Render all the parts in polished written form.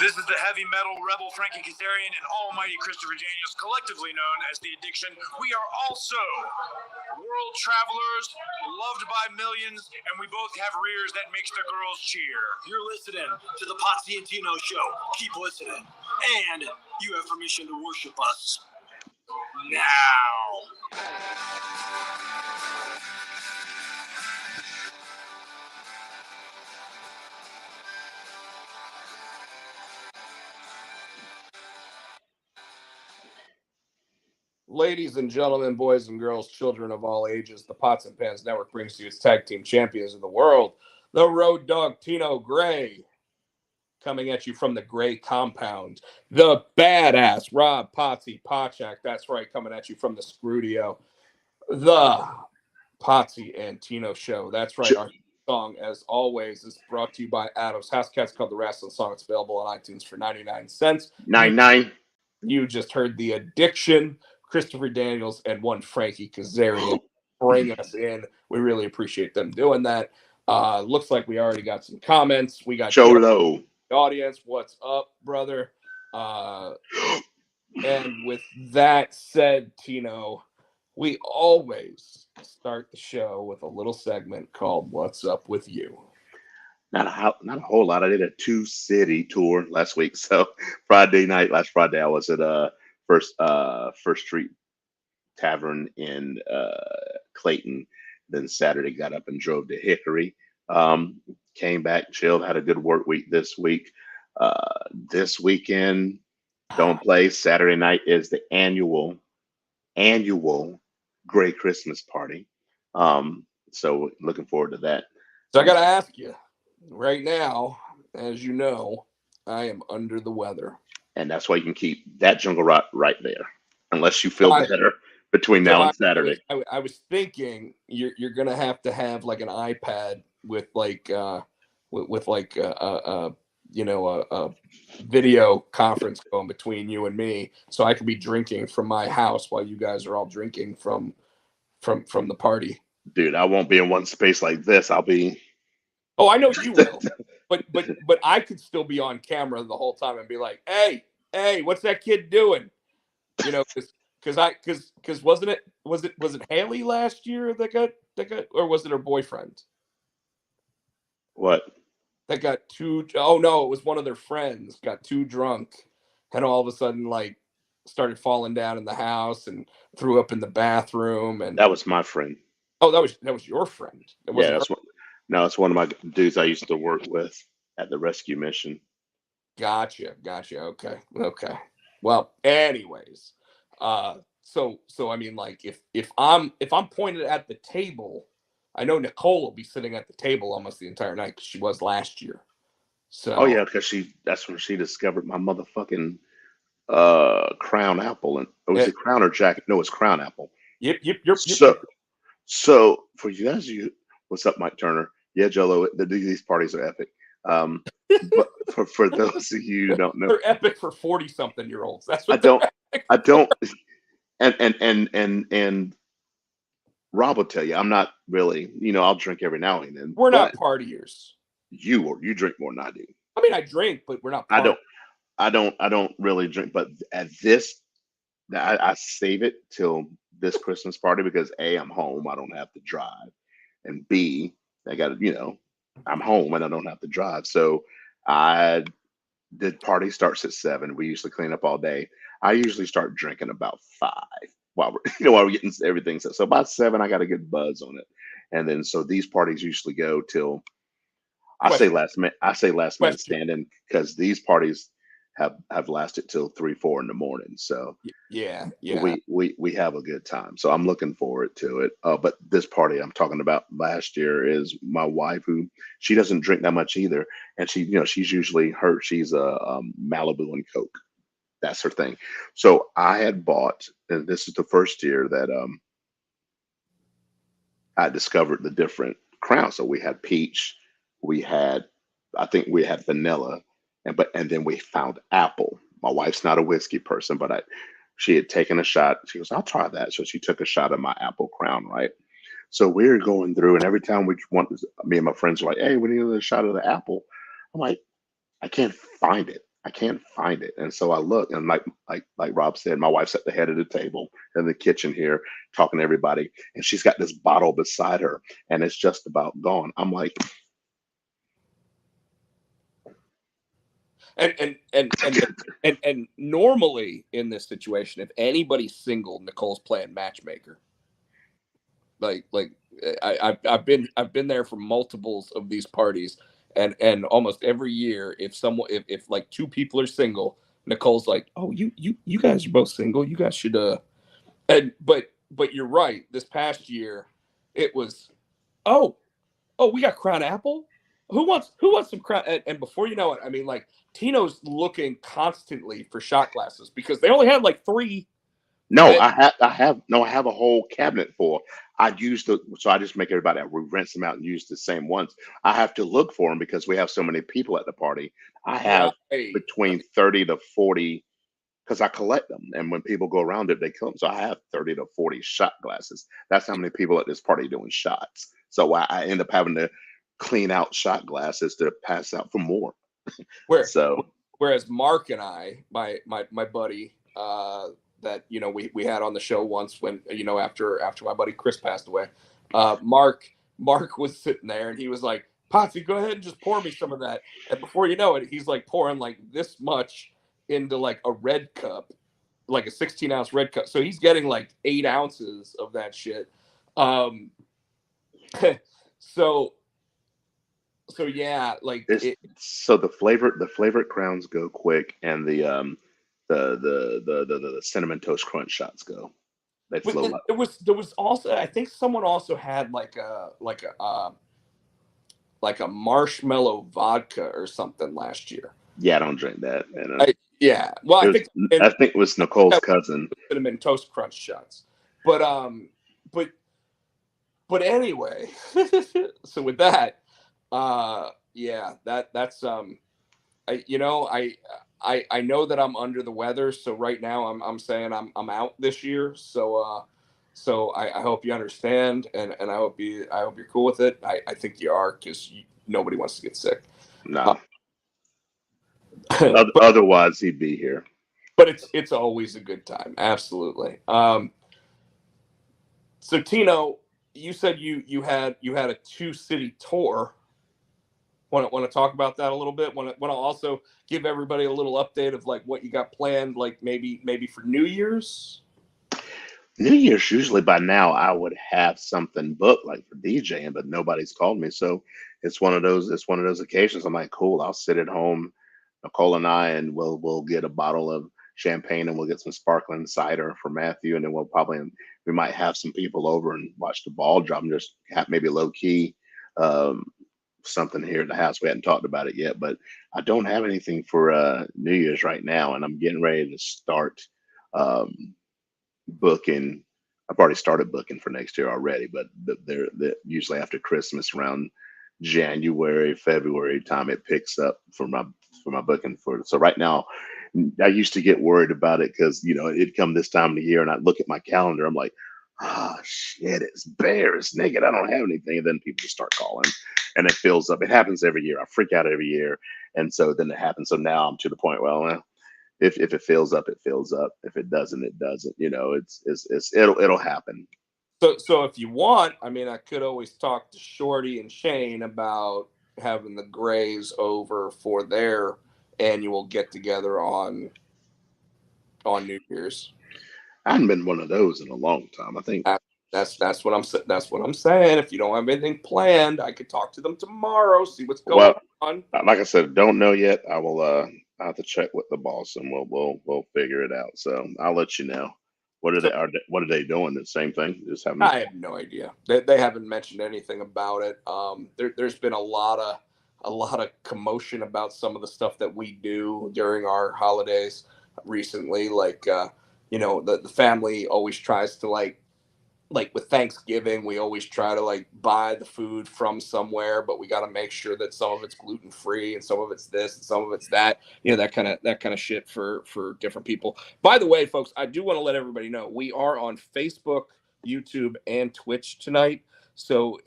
This is the heavy metal rebel Frankie Kazarian and almighty Christopher Daniels, collectively known as The Addiction. We are also world travelers, loved by millions, and we both have rears that makes the girls cheer. You're listening to the Potsy and Tino show. Keep listening. And you have permission to worship us now. Ladies and gentlemen, boys and girls, children of all ages, the Pots and Pans Network brings you its tag team champions of the world, the Road Dogg Tino Gray, coming at you from the Gray compound, the badass Rob Potsy Pochak, that's right, coming at you from the Scrudio, the Potsy and Tino show, that's right, our song, as always, is brought to you by Adam's House Cats, called The Wrestling Song. It's available on iTunes for 99 cents. 99. You just heard The Addiction, Christopher Daniels, and one Frankie Kazarian bring us in. We really appreciate them doing that. Looks like we already got some comments. We got Cholo. Audience. What's up, brother? And with that said, Tino, we always start the show with a little segment called "What's Up with You." Not a whole lot. I did a 2-city tour last week. So last Friday, I was at First Street Tavern in Clayton. Then Saturday, got up and drove to Hickory. Came back, chilled, had a good work week this week. This weekend, don't play. Saturday night is the annual Gray Christmas party. So looking forward to that. So I got to ask you, right now, as you know, I am under the weather. And that's why you can keep that jungle rock right there, unless you feel better between now and Saturday. I was thinking you're gonna have to have like an iPad with like a video conference going between you and me, so I could be drinking from my house while you guys are all drinking from the party. Dude, I won't be in one space like this. I'll be. Oh, I know you will, but I could still be on camera the whole time and be like, hey, what's that kid doing? You know, because wasn't it Haley last year that got, or was it her boyfriend? What? That got too. Oh no, it was one of their friends got too drunk, and all of a sudden like started falling down in the house and threw up in the bathroom. And that was my friend. Oh, that was your friend. Yeah, it's one of my dudes I used to work with at the rescue mission. Gotcha. Okay. Well, anyways, so I mean, like, if I'm pointed at the table, I know Nicole will be sitting at the table almost the entire night because she was last year. So. Oh yeah, because that's when she discovered my motherfucking crown apple, and was it crown or jacket? No, it's crown apple. Yep. So for you guys, what's up, Mike Turner? Yeah, Jello, these parties are epic. But for those of you who don't know, they're epic for 40-something-year-olds. That's what I don't. And Rob will tell you, I'm not really. I'll drink every now and then. We're not partiers. You drink more than I do. I mean, I drink, but we're not. I don't really drink. But at this, I save it till this Christmas party because A, I'm home, I don't have to drive, and B, I got I'm home and I don't have to drive. So the party starts at 7. We usually clean up all day. I usually start drinking about 5 while we're getting everything set. So about 7, I got a good buzz on it, and then so these parties usually go till I say last minute standing because these parties have lasted till 3-4 in the morning. So yeah, we have a good time. So I'm looking forward to it. But this party I'm talking about last year is my wife, who she doesn't drink that much either, and she's usually she's a Malibu and Coke. That's her thing. So I had bought, and this is the first year that I discovered the different crowns. So we had peach, I think we had vanilla. And then we found apple. My wife's not a whiskey person, but she had taken a shot. She goes, I'll try that. So she took a shot of my apple crown, right? So we're going through, and every time me and my friends are like, hey, we need a shot of the apple. I'm like, I can't find it. I can't find it. And so I look, and like Rob said, my wife's at the head of the table in the kitchen here talking to everybody, and she's got this bottle beside her, and it's just about gone. I'm like, And normally in this situation, if anybody's single, Nicole's playing matchmaker. Like I've been there for multiples of these parties, and almost every year, if like two people are single, Nicole's like, oh, you guys are both single, you guys should and but you're right. This past year, it was, oh, we got Crown Apple. Who wants some Crown? And before you know it, I mean, like, Tino's looking constantly for shot glasses because they only had like three. no, And I have a whole cabinet full. So I just make everybody, we rinse them out and use the same ones. I have to look for them because we have so many people at the party. I have right, between 30 to 40, because I collect them. And when people go around it, they come. So I have 30 to 40 shot glasses. That's how many people at this party doing shots. So I end up having to clean out shot glasses to pass out for more. where So whereas Mark and I, my buddy, that we had on the show once, when after my buddy Chris passed away, Mark was sitting there and he was like, Potsy, go ahead and just pour me some of that. And before you know it, he's like pouring like this much into like a red cup, like a 16-ounce red cup. So he's getting like 8 ounces of that shit. Um, so yeah, like it's it. so the flavored crowns go quick, and the cinnamon toast crunch shots go. They But flow up. there was also, I think someone also had like a marshmallow vodka or something last year. Yeah, I don't drink that. And Yeah, well, it was I think it was Nicole's cousin. cinnamon toast crunch shots, but but anyway, so with that, yeah, that's I know that I'm under the weather, so right now I'm saying I'm out this year. So I hope you understand, and I hope you're cool with it. I think you are, because nobody wants to get sick. Uh, No, but otherwise he'd be here. it's always a good time, absolutely. So Tino, you said you had a 2-city tour. Want to talk about that a little bit? Want to also give everybody a little update of like what you got planned, like maybe for New Year's. New Year's, usually by now I would have something booked like for DJing, but nobody's called me. So it's one of those occasions. I'm like, cool, I'll sit at home, Nicole and I, and we'll get a bottle of champagne and we'll get some sparkling cider for Matthew, and then we might have some people over and watch the ball drop and just have maybe low key um, something here at the house. We hadn't talked about it yet, but I don't have anything for New Year's right now, and I'm getting ready to start. Um, Booking. I've already started booking for next year already, but they're usually after Christmas, around January, February time, it picks up for my booking for. So right now, I used to get worried about it because it'd come this time of the year, and I'd look at my calendar. I'm like, ah, shit, it's bare, it's naked. I don't have anything, and then people just start calling, and it fills up. It happens every year. I freak out every year, and so then it happens. So now I'm to the point. Well, if it fills up, it fills up. If it doesn't, it doesn't. It'll happen. So if you want, I mean, I could always talk to Shorty and Shane about having the Grays over for their annual get together on New Year's. I haven't been one of those in a long time. I think. That- that's what I'm saying. If you don't have anything planned, I could talk to them tomorrow, see what's going Well, on. like I said, don't know yet. I will. I have to check with the boss, and we'll figure it out. So I'll let you know. So What are they doing? The same thing? Just having. I have no idea. They haven't mentioned anything about it. There's been a lot of commotion about some of the stuff that we do during our holidays recently. Like, the family always tries to like with Thanksgiving, we always try to like buy the food from somewhere, but we got to make sure that some of it's gluten free and some of it's this and some of it's that. That kind of shit for different people. By the way, folks, I do want to let everybody know we are on Facebook, YouTube, and Twitch tonight. So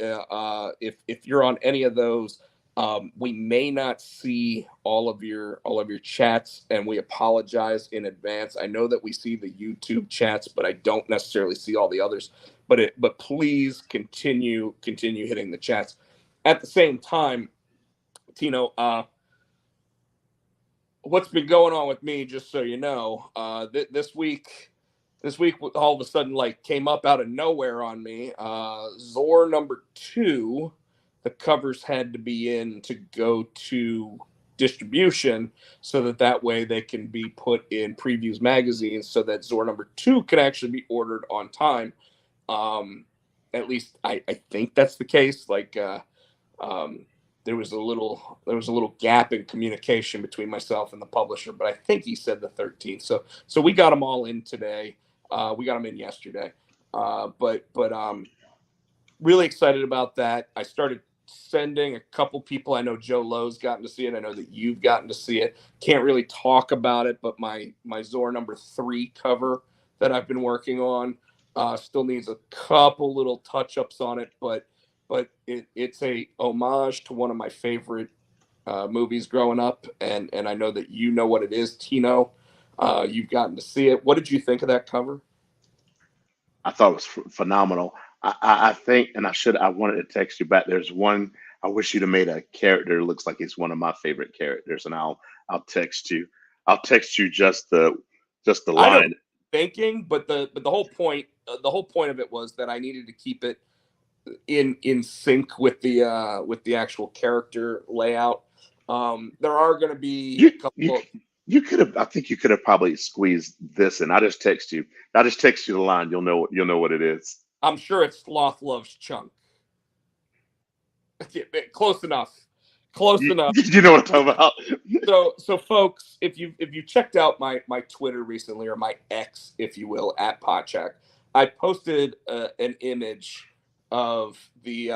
if you're on any of those, We may not see all of your chats, and we apologize in advance. I know that we see the YouTube chats, but I don't necessarily see all the others. But please continue hitting the chats. At the same time, Tino, what's been going on with me, just so you know, this week all of a sudden like came up out of nowhere on me. Zor #2, the covers had to be in to go to distribution, so that way they can be put in previews magazines, so that Zor #2 can actually be ordered on time. At least I think that's the case. Like there was a little gap in communication between myself and the publisher, but I think he said the 13th. So we got them all in today. We got them in yesterday. But really excited about that. I started sending a couple people. I know Joe Lowe's gotten to see it. I know that you've gotten to see it. Can't really talk about it, but my Zor #3 cover that I've been working on still needs a couple little touch-ups on it, but it's a homage to one of my favorite movies growing up, and I know that you know what it is, Tino. You've gotten to see it. What did you think of that cover? I thought it was phenomenal. I think, and I wanted to text you back. There's one I wish you'd have made a character. That looks like it's one of my favorite characters, and I'll text you. I'll text you just the I know line. thinking, but the whole point of it was that I needed to keep it in sync with the actual character layout. There are going to be You a couple you of, you could have. I think you could have probably squeezed this in. I just text you. I just text you the line. You'll know what it is. I'm sure it's Sloth Loves Chunk. Close enough. Close enough. You know what I'm talking about. So folks, if you checked out my Twitter recently, or my X, if you will, at Potcheck, I posted an image of the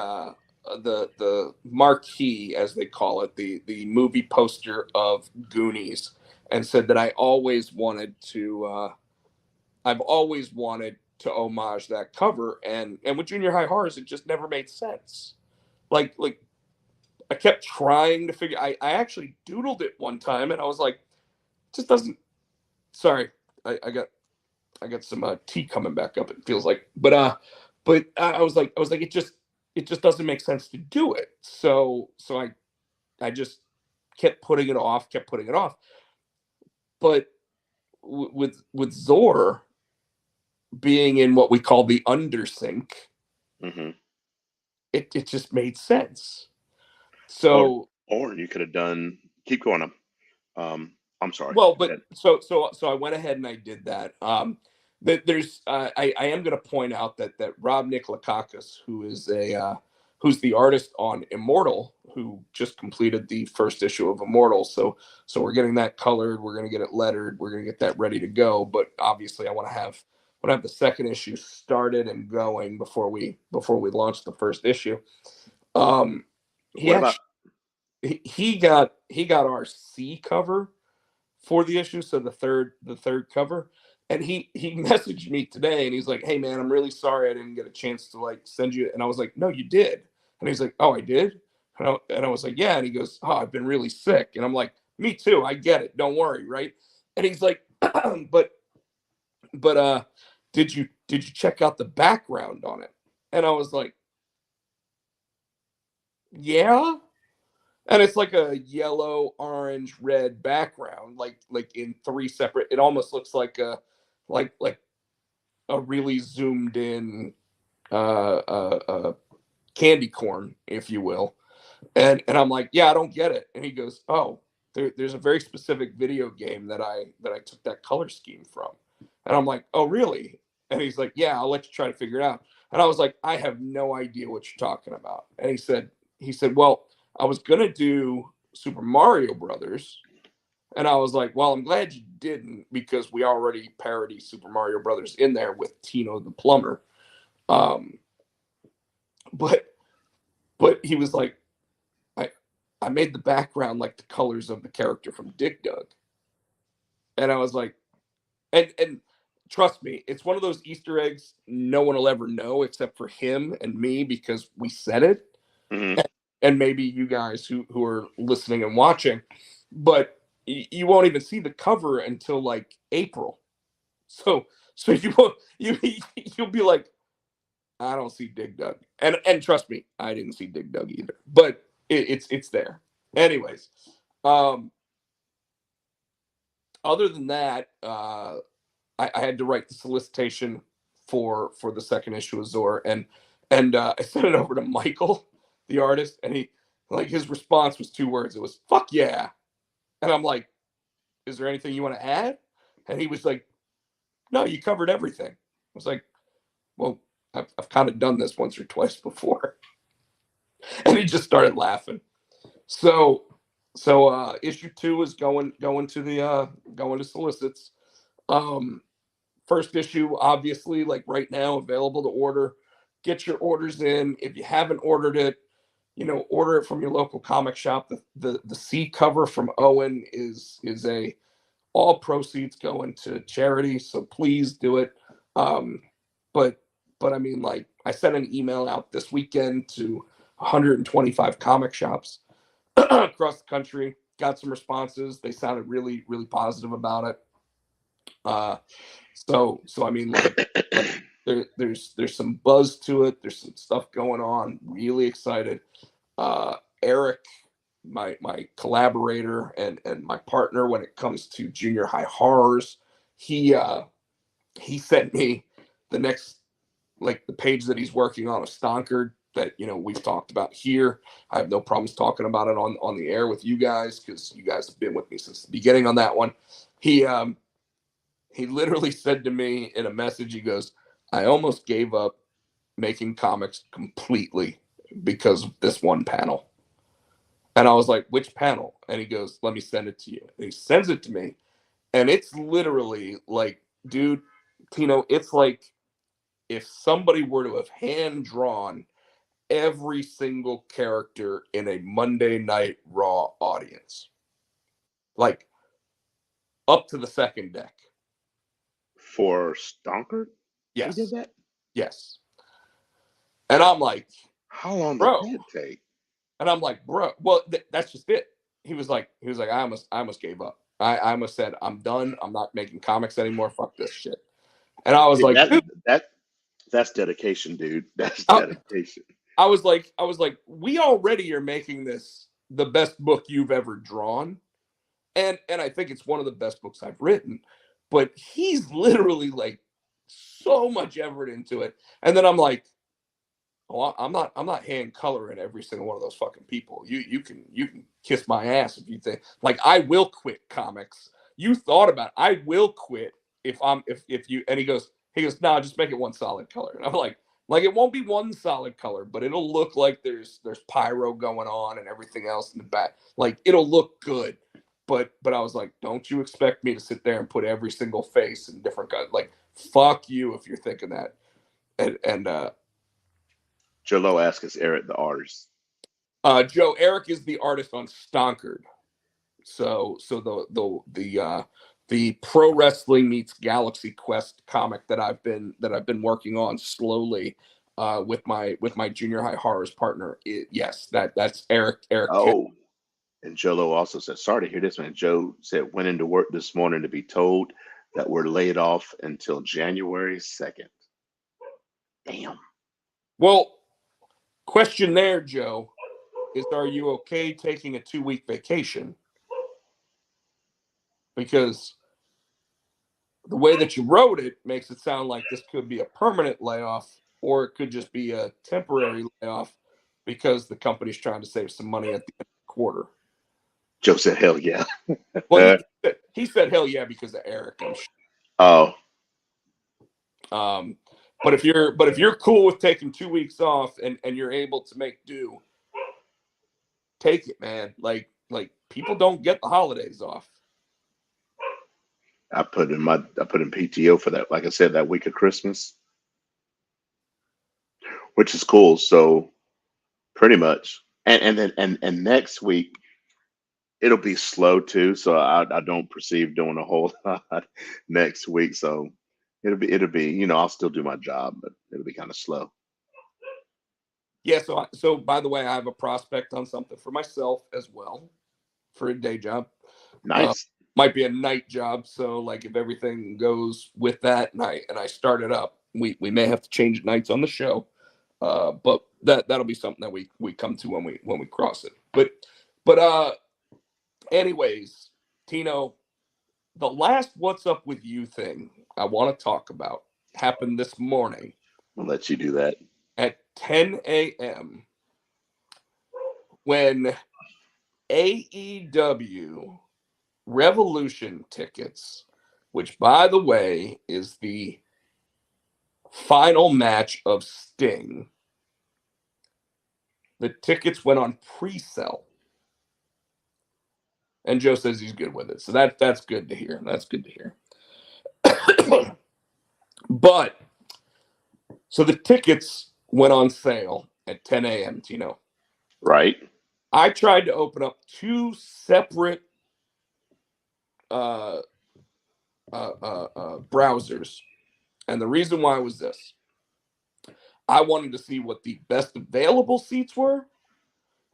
marquee, as they call it, the movie poster of Goonies, and said that I've always wanted to homage that cover, and with Junior High Horrors, it just never made sense. Like I kept trying to figure. I actually doodled it one time, and I was like, it just doesn't. Sorry, I got some tea coming back up. It feels like, but I was like it just doesn't make sense to do it. So I just kept putting it off, But with Zor being in what we call the undersink, Hmm. it just made sense. Or So or you could have done. Keep going. I'm sorry. well, Go but ahead. so I went ahead and I did that. That there's I am going to point out that Rob Nikolakakis, who's the artist on Immortal, who just completed the first issue of Immortal. So we're getting that colored, we're going to get it lettered, we're going to get that ready to go. But obviously, I want to have the second issue started and going before we launch the first issue. Um, he What about? actually he got our C cover for the issue, so the third cover, and he messaged me today, and he's like, hey man, I'm really sorry I didn't get a chance to like send you, and I was like, no, you did. And he's like, oh, I did. And I was like, yeah. And he goes, oh, I've been really sick. And I'm like, me too, I get it, don't worry, right? And he's like, but did you check out the background on it? And I was like, yeah. And it's like a yellow, orange, red background, like in three separate. It almost looks like like a really zoomed in candy corn, if you will. And I'm like, yeah, I don't get it. And he goes, oh, there's a very specific video game that I took that color scheme from. And I'm like, oh, really? And he's like, yeah, I'll let you try to figure it out. And I was like, I have no idea what you're talking about. And he said, well, I was gonna do Super Mario Brothers. And I was like, well, I'm glad you didn't, because we already parody Super Mario Brothers in there with Tino the plumber. Um, but he was like, I I made the background like the colors of the character from Dig Dug. And I was like, and trust me, it's one of those Easter eggs no one will ever know except for him and me, because we said it. Mhm. and maybe you guys who are listening and watching, but you won't even see the cover until like April. So you won't you'll be like, I don't see Dig Dug, and trust me, I didn't see Dig Dug either, but it's there. Anyways, um, other than that, I had to write the solicitation for the second issue of Zor, and I sent it over to Michael, the artist, and he like his response was 2 words. It was "fuck yeah," and I'm like, "Is there anything you want to add?" And he was like, "No, you covered everything." I was like, "Well, I've kind of done this once or twice before," and he just started laughing. So issue 2 is going to the going to solicits. Um, First issue, obviously, like right now, available to order. Get your orders in. If you haven't ordered it, order it from your local comic shop. The C cover from Owen is a all proceeds going to charity, so please do it. Um, but but I mean, like I sent an email out this weekend to 125 comic shops across the country. Got some responses. They sounded really really positive about it. Uh, so I mean, like there's some buzz to it. There's some stuff going on. Really excited. Eric, my collaborator and my partner when it comes to junior high horrors, he sent me the next like the page that he's working on of Stonkard that we've talked about here. I have no problems talking about it on the air with you guys because you guys have been with me since the beginning on that one. He literally said to me in a message, he goes, I almost gave up making comics completely because of this one panel. And I was like, which panel? And he goes, let me send it to you. And he sends it to me. And it's literally like, dude, Tino, it's like if somebody were to have hand drawn every single character in a Monday Night Raw audience, like up to the second deck. For Stonker, he did Yes. that. Yes. And I'm like, How long did bro. that take? And I'm like, bro, well, that's just it. He was like, I almost gave up. I almost said, I'm done. I'm not making comics anymore. Fuck this shit. And I was See, like, dude, that's dedication, dude. That's I, dedication. I was like, we already are making this the best book you've ever drawn. And I think it's one of the best books I've written. But he's literally like so much effort into it. And then I'm like, oh, I'm not hand coloring every single one of those fucking people. You can kiss my ass if you think like I will quit comics. You thought about it. I will quit if you and he goes no, just make it one solid color. And I'm like it won't be one solid color, but it'll look like there's pyro going on and everything else in the back. Like it'll look good. But I was like, don't you expect me to sit there and put every single face in different colors? Like fuck you if you're thinking that. And Jolo asks us Eric the artist. Joe, Eric is the artist on Stonkard. So the pro wrestling meets Galaxy Quest comic that I've been working on slowly with my junior high horrors partner. Yes, that's Eric. Oh, and Jolo also said, sorry to hear this, man. Joe said went into work this morning to be told that we're laid off until January 2nd. Damn. Well, question there, Joe, is are you okay taking a 2-week vacation? Because the way that you wrote it makes it sound like this could be a permanent layoff or it could just be a temporary layoff because the company's trying to save some money at the end of the quarter. Joe said, hell yeah. Well, he said hell yeah because of Eric. I'm sure. Oh, But if you're cool with taking 2 weeks off and you're able to make do, take it, man. Like people don't get the holidays off. I put in PTO for that. Like I said, that week of Christmas, which is cool. So pretty much, and then and next week it'll be slow too. So I don't perceive doing a whole lot next week. So it'll be I'll still do my job, but it'll be kind of slow. Yeah. So by the way, I have a prospect on something for myself as well for a day job. Nice. Might be a night job. So like if everything goes with that night and I start it up, we may have to change nights on the show. But that'll be something that we come to when we cross it. But anyways, Tino, the last "What's Up with You" thing I want to talk about happened this morning I'll let you do that. at 10 a.m. when AEW Revolution tickets, which by the way is the final match of Sting, the tickets went on pre-sale. And Joe says he's good with it. So that's good to hear. That's good to hear. But so the tickets went on sale at 10 a.m. Tino. Right. I tried to open up two separate browsers, and the reason why was this: I wanted to see what the best available seats were,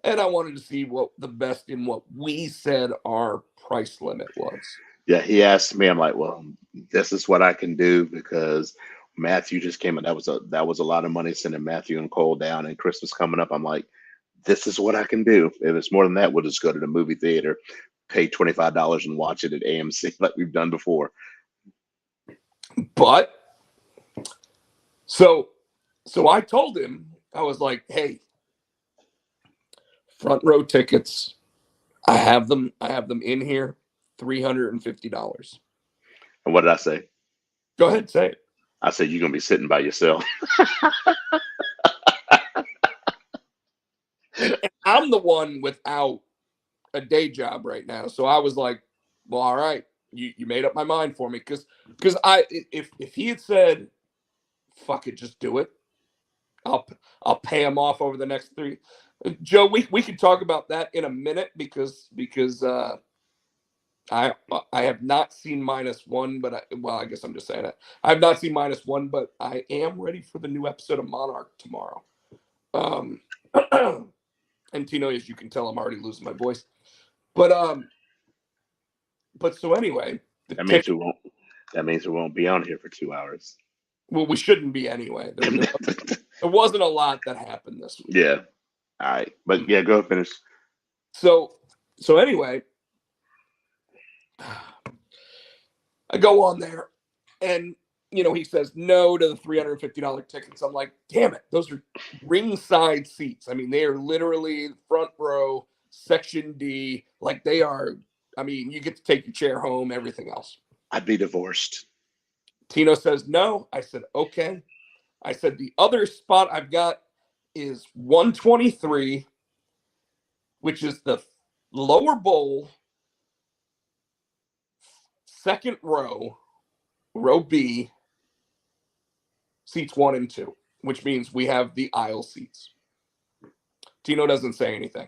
and I wanted to see what the best in what we said our price limit was. Yeah, he asked me. I'm like, well, this is what I can do because Matthew just came in. That was a lot of money sending Matthew and Cole down, and Christmas coming up. I'm like, this is what I can do. If it's more than that, we'll just go to the movie theater, pay $25 and watch it at AMC like we've done before. But so I told him, I was like, hey, front row tickets, I have them in here, $350. And what did I say? Go ahead, say it. I said, you're gonna be sitting by yourself. And I'm the one without a day job right now. So I was like, well, all right, you made up my mind for me. Because if he had said, fuck it, just do it, I'll pay him off over the next three. Joe, we can talk about that in a minute because I have not seen -1, but I guess I'm just saying it. I have not seen -1, but I am ready for the new episode of Monarch tomorrow. And Tino, as you can tell, I'm already losing my voice. But so anyway, That means we won't be on here for 2 hours. Well, we shouldn't be anyway. There wasn't a lot that happened this week. Yeah. All right. But yeah, go finish. So anyway, I go on there and he says no to the $350 tickets. I'm like, damn it, those are ringside seats. I mean, they are literally front row, section D. Like they are, I mean, you get to take your chair home, everything else. I'd be divorced. Tino says no. I said, okay. I said, the other spot I've got is 123, which is the lower bowl, second row, row B, seats 1 and 2, which means we have the aisle seats. Tino doesn't say anything.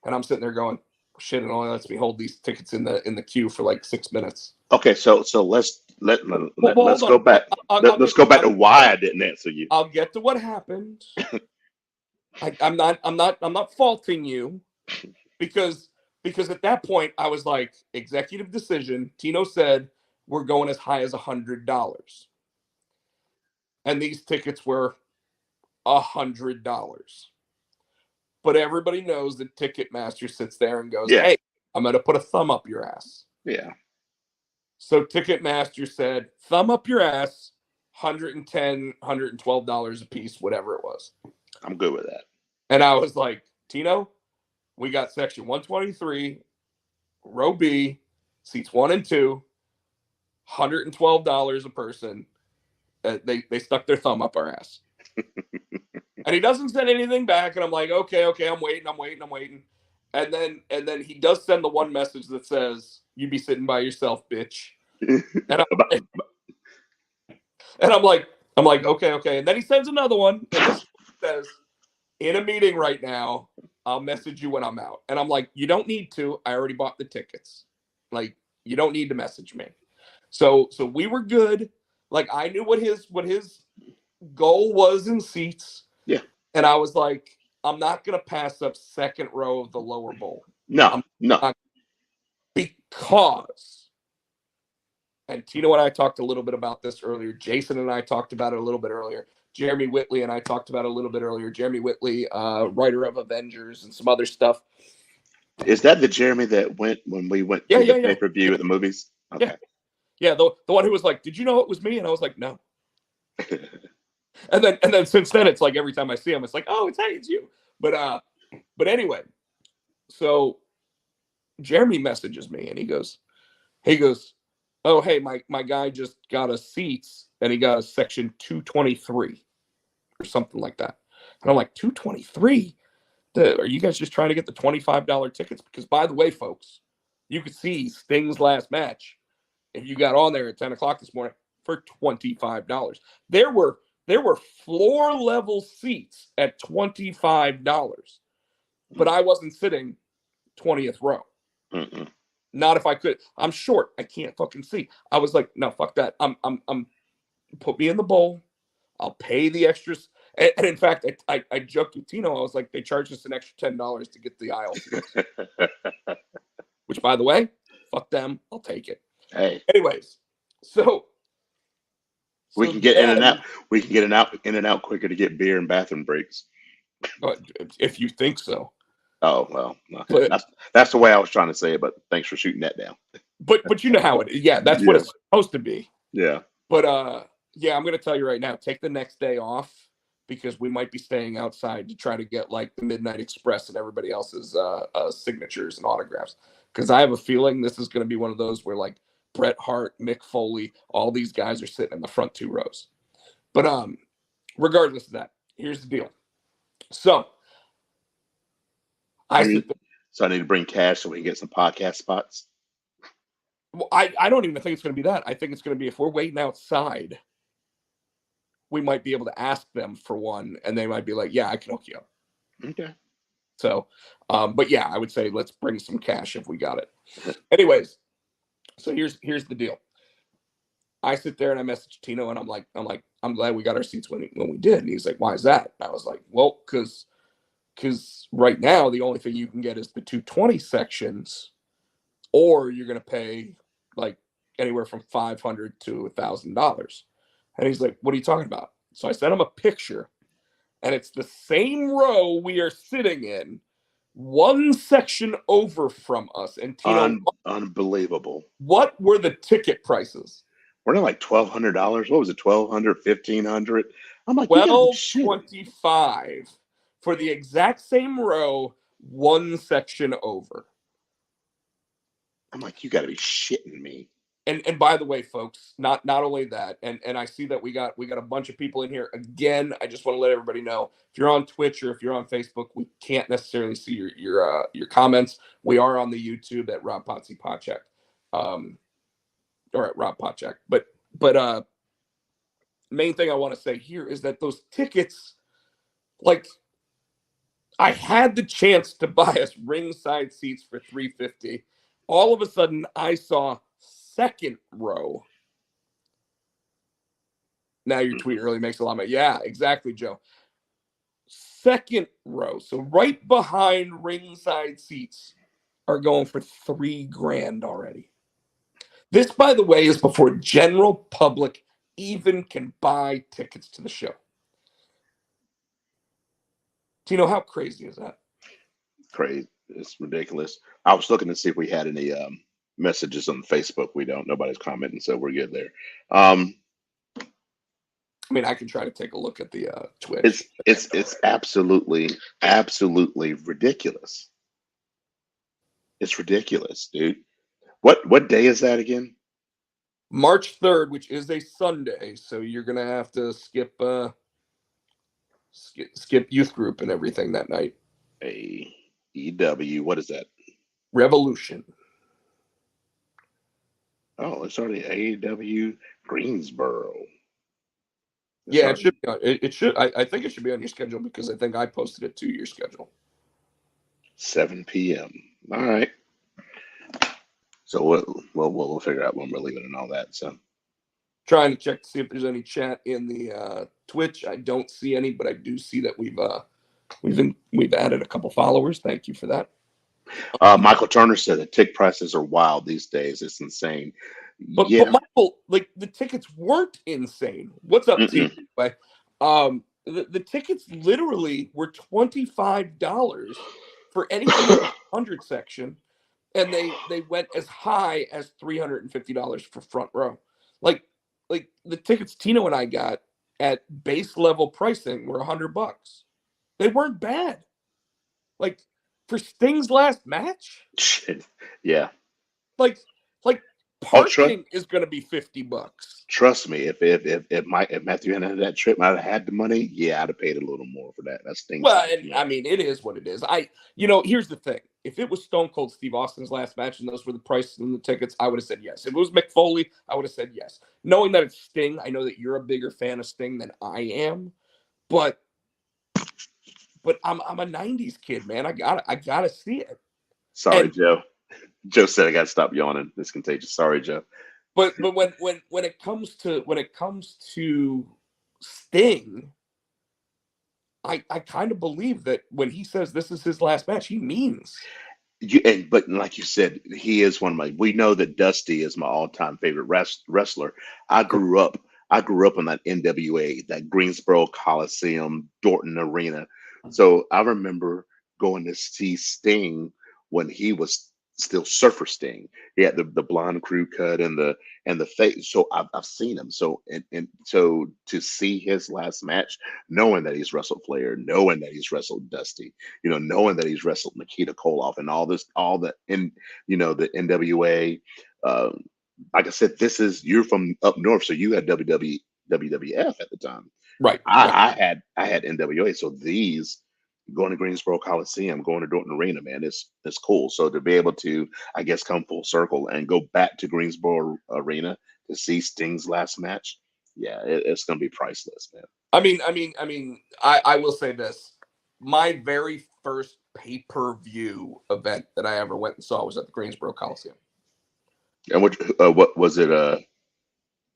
And I'm sitting there going, shit, it only lets me hold these tickets in the queue for like 6 minutes. Okay, so let's go back. Let's go back to why I didn't answer you. I'll get to what happened. I'm not faulting you because at that point I was like, executive decision. Tino said we're going as high as $100, and these tickets were $100. But everybody knows that Ticketmaster sits there and goes, hey, I'm going to put a thumb up your ass. Yeah. So Ticketmaster said, thumb up your ass, $110, $112 a piece, whatever it was. I'm good with that. And I was like, Tino, we got section 123, row B, seats 1 and 2, $112 a person. They stuck their thumb up our ass. And he doesn't send anything back. And I'm like, okay, I'm waiting. And then he does send the one message that says, you be sitting by yourself, bitch. And I'm like, okay. And then he sends another one. And this says, in a meeting right now, I'll message you when I'm out. And I'm like, you don't need to. I already bought the tickets. Like, you don't need to message me. So we were good. Like, I knew what his goal was in seats. Yeah. And I was like, I'm not going to pass up second row of the lower bowl. No, I'm no. not, because, and Tino and I talked a little bit about this earlier. Jason and I talked about it a little bit earlier. Jeremy Whitley and I talked about it a little bit earlier. Jeremy Whitley, writer of Avengers and some other stuff. Is that the Jeremy that went when we went to the pay-per-view at the movies? Okay. Yeah, the one who was like, "Did you know it was me?" And I was like, "No." And then since then, it's like every time I see him, it's like, "Oh, it's you." But anyway, so Jeremy messages me and he goes, "Oh, hey, my guy just got us seats and he got a section 223 or something like that." And I'm like, 223? Are you guys just trying to get the $25 tickets? Because by the way, folks, you could see Sting's last match if you got on there at 10 o'clock this morning for $25. There were floor level seats at $25, but I wasn't sitting 20th row. Mm-mm. Not if I could. I'm short. I can't fucking see. I was like, no, fuck that. I'm put me in the bowl. I'll pay the extras. And in fact, I joked with Tino. I was like, they charged us an extra $10 to get the aisle seats. Which, by the way, fuck them. I'll take it. Hey. Anyways, so we can get in and out. We can get in and out quicker to get beer and bathroom breaks. If you think so. Oh well, okay. That's the way I was trying to say it. But thanks for shooting that down. But you know how it is. Yeah, that's what it's supposed to be. Yeah. But yeah, I'm gonna tell you right now. Take the next day off because we might be staying outside to try to get like the Midnight Express and everybody else's signatures and autographs. Because I have a feeling this is gonna be one of those where like Bret Hart, Mick Foley, all these guys are sitting in the front two rows. But regardless of that, here's the deal. So I need to bring cash so we can get some podcast spots. Well, I don't even think it's going to be that. I think it's going to be if we're waiting outside, we might be able to ask them for one, and they might be like, "Yeah, I can hook you up." Okay. So, but yeah, I would say let's bring some cash if we got it. Anyways, so here's the deal. I sit there and I message Tino, and I'm like, I'm glad we got our seats when we did. And he's like, "Why is that?" And I was like, "Well, because right now the only thing you can get is the 220 sections, or you're going to pay like anywhere from $500 to $1,000. And he's like, "What are you talking about?" So I sent him a picture, and it's the same row we are sitting in, one section over from us. And Tino, unbelievable. What were the ticket prices? We're not like $1,200. What was it? $1,200, $1,500. I'm like, $1,225 for the exact same row, one section over. I'm like, you got to be shitting me. And by the way, folks, not only that, and I see that we got a bunch of people in here. Again, I just want to let everybody know, if you're on Twitch or if you're on Facebook, we can't necessarily see your comments. We are on the YouTube at Rob Potsy Podcheck, or at Rob Podcheck. But main thing I want to say here is that those tickets, like, I had the chance to buy us ringside seats for $350. All of a sudden, I saw second row. Now your tweet really makes a lot of yeah, exactly, Joe. Second row, so right behind ringside seats, are going for $3,000 already. This, by the way, is before general public even can buy tickets to the show. Tino, how crazy is that? Crazy. It's ridiculous. I was looking to see if we had any messages on Facebook. We don't. Nobody's commenting, so we're good there. I mean, I can try to take a look at the Twitch. It's absolutely ridiculous. It's ridiculous, dude. What day is that again? March 3rd, which is a Sunday, so you're gonna have to skip youth group and everything that night. AEW, what is that? Revolution. Oh, it's already AEW Greensboro. Yeah, it should be on, it should. I think it should be on your schedule because I think I posted it to your schedule. 7 p.m. All right. So we'll figure out when we're leaving and all that. So trying to check to see if there's any chat in the Twitch, I don't see any, but I do see that we've added a couple followers. Thank you for that. Michael Turner said that tick prices are wild these days. It's insane. But Yeah. Michael, like the tickets weren't insane. What's up, Tino? Mm-mm. Anyway, the tickets literally were $25 for anything in the 100 section, and they went as high as $350 for front row. Like the tickets Tino and I got at base level pricing were $100. They weren't bad. Like for Sting's last match, Shit. Yeah. like like Oh, trust parking is going to be $50. trust me. If Matthew hadn't had that trip, I'd have had the money. Yeah, I'd have paid a little more for that. That stings Well, like and yeah. I mean, it is what it is. Here's the thing: if it was Stone Cold Steve Austin's last match and those were the prices and the tickets, I would have said yes. If it was Mick Foley, I would have said yes. Knowing that it's Sting, I know that you're a bigger fan of Sting than I am, but I'm a '90s kid, man. I gotta see it. Sorry, And Joe. Joe said I got to stop yawning. It's contagious. Sorry, Joe. but when it comes to Sting, I kind of believe that when he says this is his last match, he means. But like you said, he is one of my. We know that Dusty is my all-time favorite wrestler. I grew up. I grew up in that NWA, that Greensboro Coliseum, Dorton Arena. So I remember going to see Sting when he was still Surfer Sting. He had the blonde crew cut and the face. So I've seen him. So so to see his last match, knowing that he's wrestled Flair, knowing that he's wrestled Dusty, knowing that he's wrestled Nikita Koloff and all the the NWA. Uh, like I said, you're from up north, so you had WWF at the time. Right, right. I had NWA, so these going to Greensboro Coliseum, going to Dorton Arena, man, it's cool. So to be able to, I guess, come full circle and go back to Greensboro Arena to see Sting's last match, yeah, it's gonna be priceless, man. I will say this. My very first pay-per-view event that I ever went and saw was at the Greensboro Coliseum. And what was it?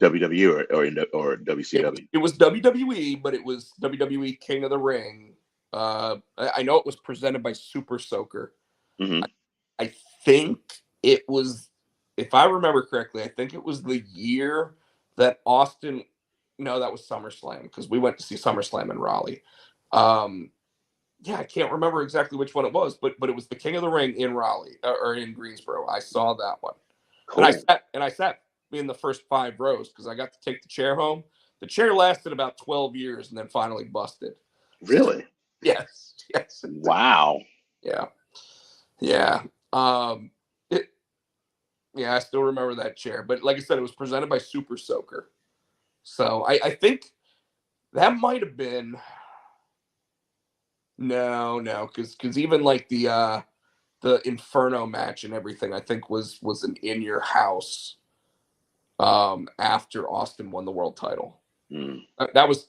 WWE or WCW? It was WWE, but it was WWE King of the Ring. I know it was presented by Super Soaker. Hmm. I think it was, if I remember correctly, I think it was the year that Austin. No, that was SummerSlam because we went to see SummerSlam in Raleigh. Yeah, I can't remember exactly which one it was, but it was the King of the Ring in Raleigh or in Greensboro. I saw that one, and Cool. I sat in the first 5 rows because I got to take the chair home. The chair lasted about 12 years and then finally busted. Really? Yes, yes, Wow. yeah, yeah. It, yeah, I still remember that chair. But like I said, it was presented by Super Soaker, so I think that might have been. No, because even like the Inferno match and everything, I think was an in your house after Austin won the world title. Mm. That was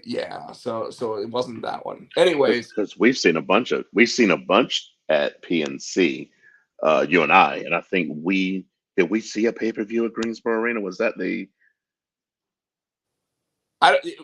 yeah, so it wasn't that one. Anyways, Because we've seen a bunch at PNC, you and I think did we see a pay-per-view at Greensboro Arena? Was that the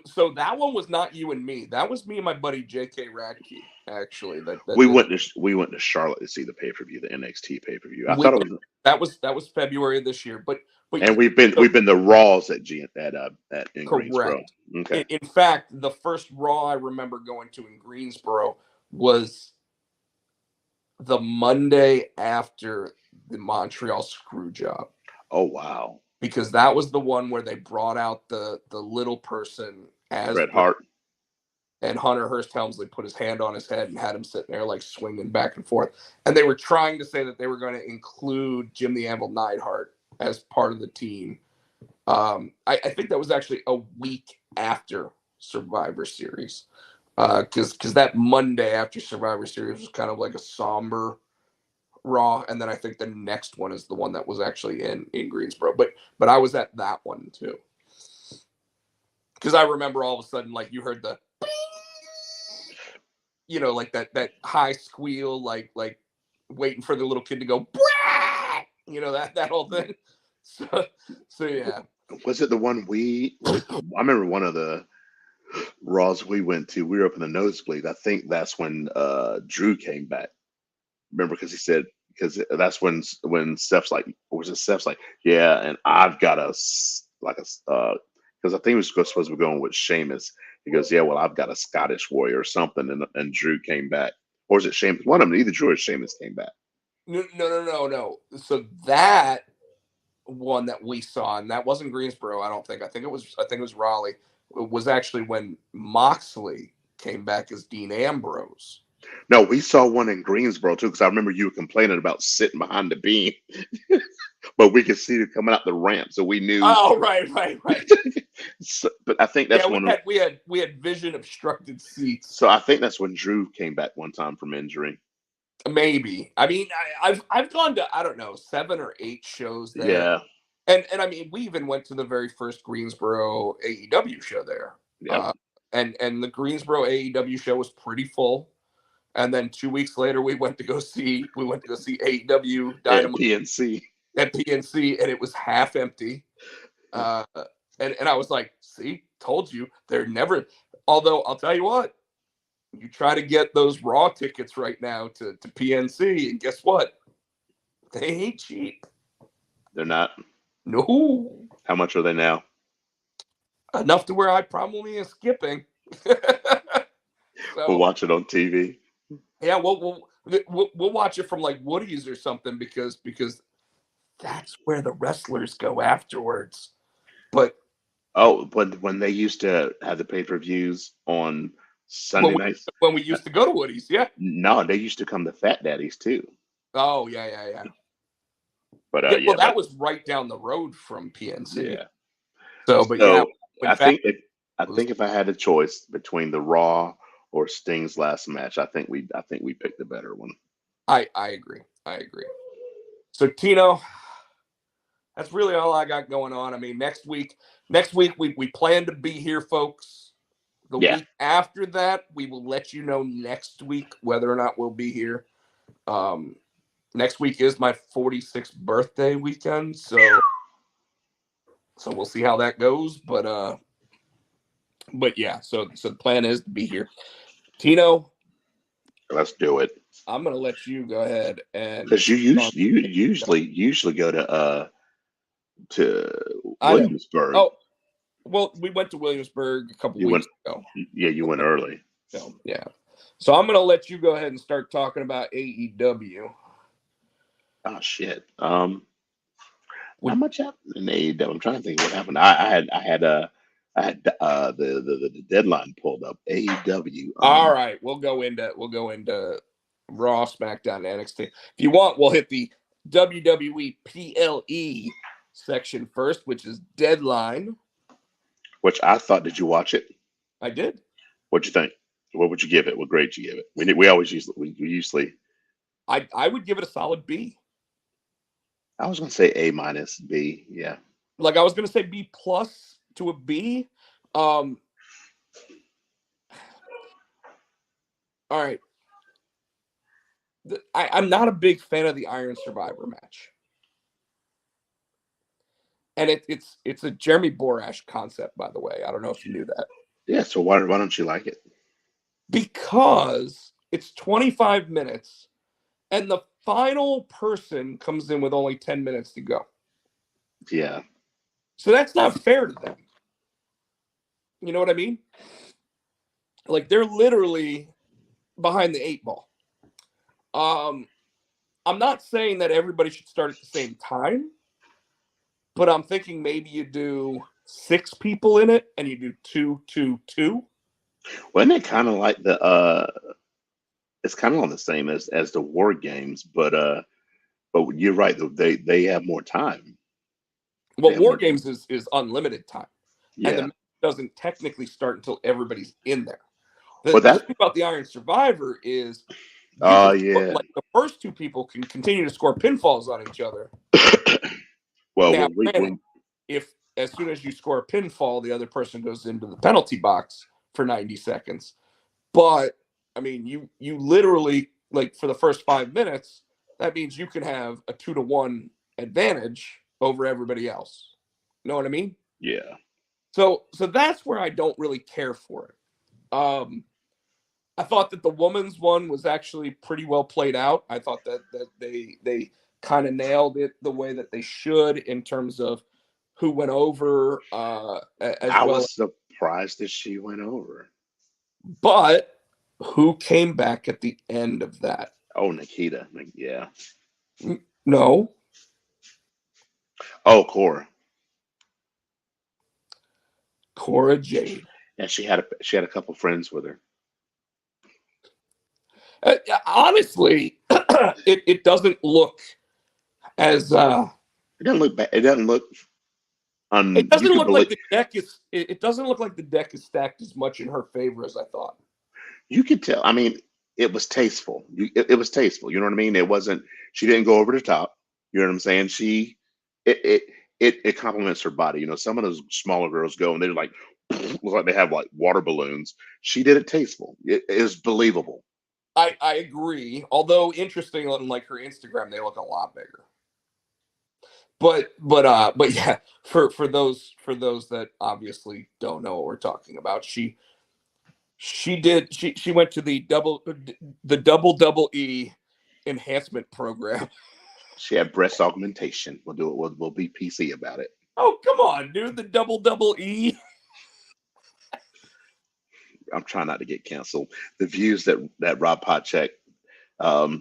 so that one was not you and me. That was me and my buddy JK Radke, actually. we went to Charlotte to see the pay-per-view, the NXT pay-per-view. I we thought it was, that was February of this year. But and we've been to Raws at in Greensboro. correct. Okay. In fact, the first Raw I remember going to in Greensboro was the Monday after the Montreal screw job, Oh wow. because that was the one where they brought out the little person as Bret Hart. and Hunter Hearst Helmsley put his hand on his head and had him sitting there like swinging back and forth. And they were trying to say that they were going to include Jim the Anvil Neidhart as part of the team. I think that was actually a week after Survivor Series, because that Monday after Survivor Series was kind of like a somber Raw, and then I think the next one is the one that was actually in Greensboro. But I was at that one too, because I remember all of a sudden like you heard the like that high squeal, like waiting for the little kid to go, Brat! That whole thing. So yeah. Was it the one I remember one of the Raws we went to, we were up in the nosebleed. I think that's when Drew came back. Remember, because he said, because that's when Steph's like, or was it Steph's like, yeah, and I've got because I think he was supposed to be going with Sheamus. He goes, yeah, well, I've got a Scottish warrior or something, and Drew came back, or is it Sheamus? One of them, either Drew or Sheamus came back. No. So that one that we saw, and that wasn't Greensboro, I don't think. I think it was Raleigh. It was actually when Moxley came back as Dean Ambrose. No, we saw one in Greensboro too, because I remember you were complaining about sitting behind the beam, but we could see it coming out the ramp, so we knew. Oh, right. So, but I think that's when we had vision obstructed seats. So I think that's when Drew came back one time from injury. Maybe. I mean, I've gone to, I don't know, 7 or 8 shows there. Yeah. And I mean, we even went to the very first Greensboro AEW show there. Yeah. And the Greensboro AEW show was pretty full. And then 2 weeks later, we went to go see AEW Dynamite At PNC. at PNC, and it was half empty. And I was like, see, told you, they're never. Although I'll tell you what, you try to get those Raw tickets right now to PNC, and guess what? They ain't cheap. They're not. No. How much are they now? Enough to where I probably am skipping. So, We'll watch it on TV. yeah, we'll watch it from like Woody's or something because that's where the wrestlers go afterwards. But when they used to have the pay-per-views on Sunday nights, when we used to go to Woody's, yeah. No, they used to come to Fat Daddy's too. Oh yeah. But that was right down the road from PNC. Yeah. So, but yeah, I think if I had a choice between the Raw or Sting's last match, I think we picked the better one. I agree. So Tino, that's really all I got going on. I mean, next week we plan to be here, folks. The week after that, we will let you know next week whether or not we'll be here. Next week is my 46th birthday weekend, so we'll see how that goes. But yeah, so the plan is to be here. Tino, let's do it. I'm gonna let you go ahead and because you usually go to Williamsburg. Oh, well, we went to Williamsburg a couple weeks ago. Yeah, you went early. So, yeah. So I'm gonna let you go ahead and start talking about AEW. Oh shit. How much happened in AEW? I'm trying to think what happened. I had the deadline pulled up. AEW. All right, we'll go into Raw, SmackDown, NXT. If you want, we'll hit the WWE PLE section first, which is Deadline. Which I thought. Did you watch it? I did. What'd you think? What would you give it? What grade you give it? We usually. I would give it a solid B. I was gonna say A minus B. Yeah. Like I was gonna say B plus to a B. All right. I'm not a big fan of the Iron Survivor match. And it's a Jeremy Borash concept, by the way. I don't know if you knew that. Yeah, so why don't you like it? Because it's 25 minutes and the final person comes in with only 10 minutes to go. Yeah. So that's not fair to them. You know what I mean? Like they're literally behind the 8 ball. I'm not saying that everybody should start at the same time, but I'm thinking maybe you do 6 people in it and you do 2, 2, 2. Wasn't it kind of like it's kind of on the same as the War Games, but you're right, they have more time. Well, War Games is unlimited time. Yeah. And the match doesn't technically start until everybody's in there. The thing about the Iron Survivor is like the first 2 people can continue to score pinfalls on each other. Well, now, if as soon as you score a pinfall, the other person goes into the penalty box for 90 seconds. But I mean, you literally, like, for the first 5 minutes, that means you can have a 2-to-1 advantage over everybody else. You know what I mean? Yeah. So that's where I don't really care for it. I thought that the woman's one was actually pretty well played out. I thought that they kind of nailed it the way that they should in terms of who went over, as I well. was surprised that she went over. But who came back at the end of that? Oh, Nikita. Yeah. No, Oh, Cora. Cora Jade. And she had a couple friends with her. Honestly, it doesn't look as It doesn't look bad. It doesn't look it you doesn't could look like believe the deck is it doesn't look like the deck is stacked as much in her favor as I thought. you could tell. I mean, it was tasteful. It was tasteful. You know what I mean? It wasn't. She didn't go over the top. You know what I'm saying? It it it complements her body. You know, some of those smaller girls go and they're like, look like they have like water balloons. She did it tasteful. It is believable. I agree. Although interesting on like her Instagram, they look a lot bigger. But yeah, for those that obviously don't know what we're talking about, she went to the double E enhancement program. She had breast augmentation. We'll do it. We'll be PC about it. Oh, come on, dude, the double E. I'm trying not to get canceled. The views that Rob Podcheck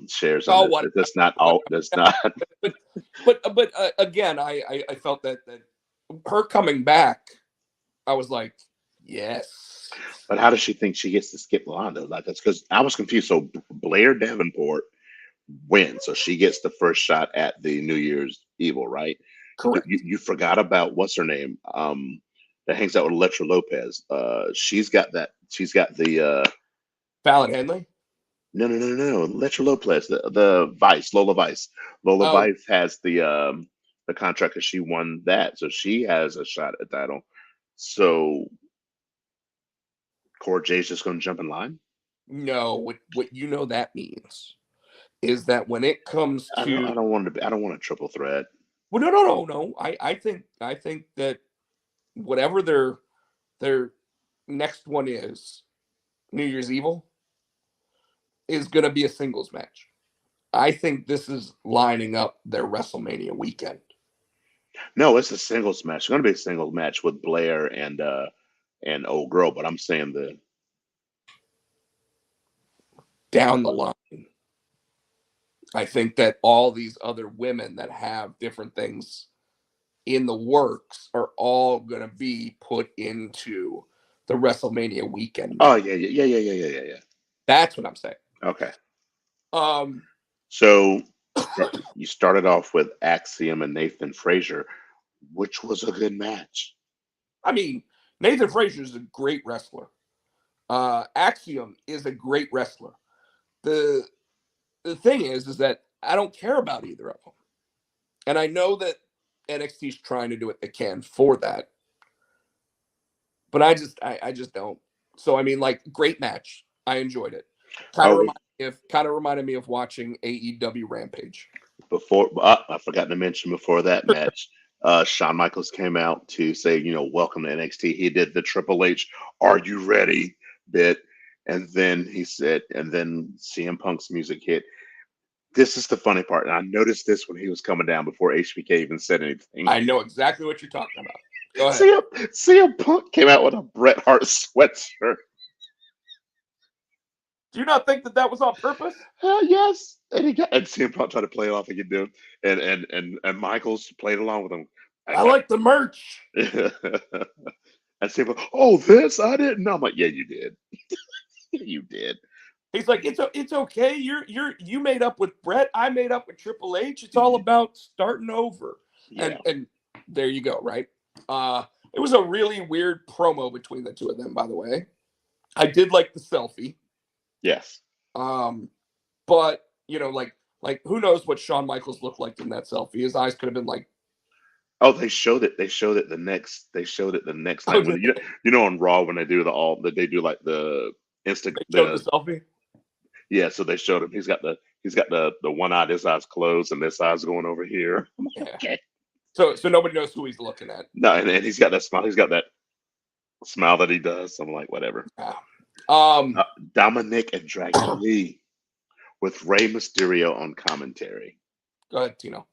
shares on Oh, this, what? it does not all does not. But again, I felt that her coming back, I was like, yes. But how does she think she gets to skip Londo? Like that's because I was confused. So Blair Davenport wins, so she gets the first shot at the New Year's Evil, right? But Correct. you forgot about what's her name? That hangs out with Electra Lopez. She's got that. She's got the Fallon Henley. no. Electra Lopez, the Vice, Lola Vice. Lola Oh Vice has the contract because she won that, so she has a shot at the title. So Cora Jay's just going to jump in line. no, what you know that means is that when it comes I don't. to I don't want to. I don't want a triple threat. well, no. I think that whatever their next one is, New Year's Evil, is going to be a singles match. I think this is lining up their WrestleMania weekend No, it's a singles match. It's going to be a singles match with Blair and old girl. But I'm saying the down the line. I think that all these other women that have different things in the works are all going to be put into the WrestleMania weekend oh match. yeah. That's what I'm saying. Okay, Um, so you started off with Axiom and Nathan Frazier, which was a good match. I mean, Nathan Frazier is a great wrestler. Axiom is a great wrestler. The the thing is that I don't care about either of them, and I know that NXT is trying to do what they can for that, but I just don't. So I mean, like, great match. I enjoyed it. Oh, Kind of reminded me of watching AEW Rampage. before I forgot to mention before that match, Shawn Michaels came out to say, welcome to NXT. He did the Triple H, "Are you ready?" bit, and then he said, and then CM Punk's music hit. This is the funny part, and I noticed this when he was coming down before HBK even said anything. I know exactly what you're talking about. Go ahead. CM Punk came out with a Bret Hart sweatshirt. Do you not think that that was on purpose? Yes, and CM Punk tried to play it off again, dude, and Michaels played along with him. I like the merch. And CM Punk, oh, this I didn't know. I'm like, yeah, you did, you did. He's like, it's okay. You made up with Brett. I made up with Triple H. It's all about starting over. Yeah. And there you go, right? It was a really weird promo between the two of them, by the way. I did like the selfie. Yes. But like who knows what Shawn Michaels looked like in that selfie? His eyes could have been like. Oh, they showed it. They showed it the next. They showed it the next Oh, night when on Raw when they do they do like the instant. They showed the selfie. Yeah, so they showed him. He's got the one eye. This eye's closed, and this eye's going over here. Yeah. Okay. So nobody knows who he's looking at. No, and he's got that smile. He's got that. smile that he does. I'm like, whatever. Yeah. Um, Dominic and Dragon Lee with Rey Mysterio on commentary. Go ahead, Tino.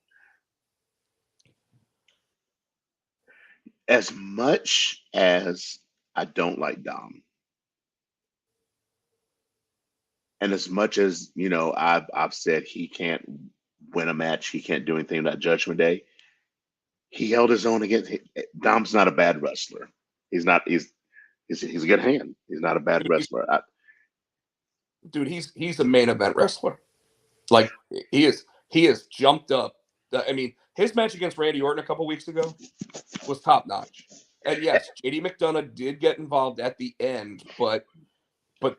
As much as I don't like Dom, and as much as I've said he can't win a match, he can't do anything about Judgment Day. He held his own against. Dom's not a bad wrestler. He's not. He's a good hand. He's not a bad wrestler. Dude, he's a main event wrestler. Like he is. He has jumped up. I mean, his match against Randy Orton a couple weeks ago was top notch. And yes, JD McDonough did get involved at the end, but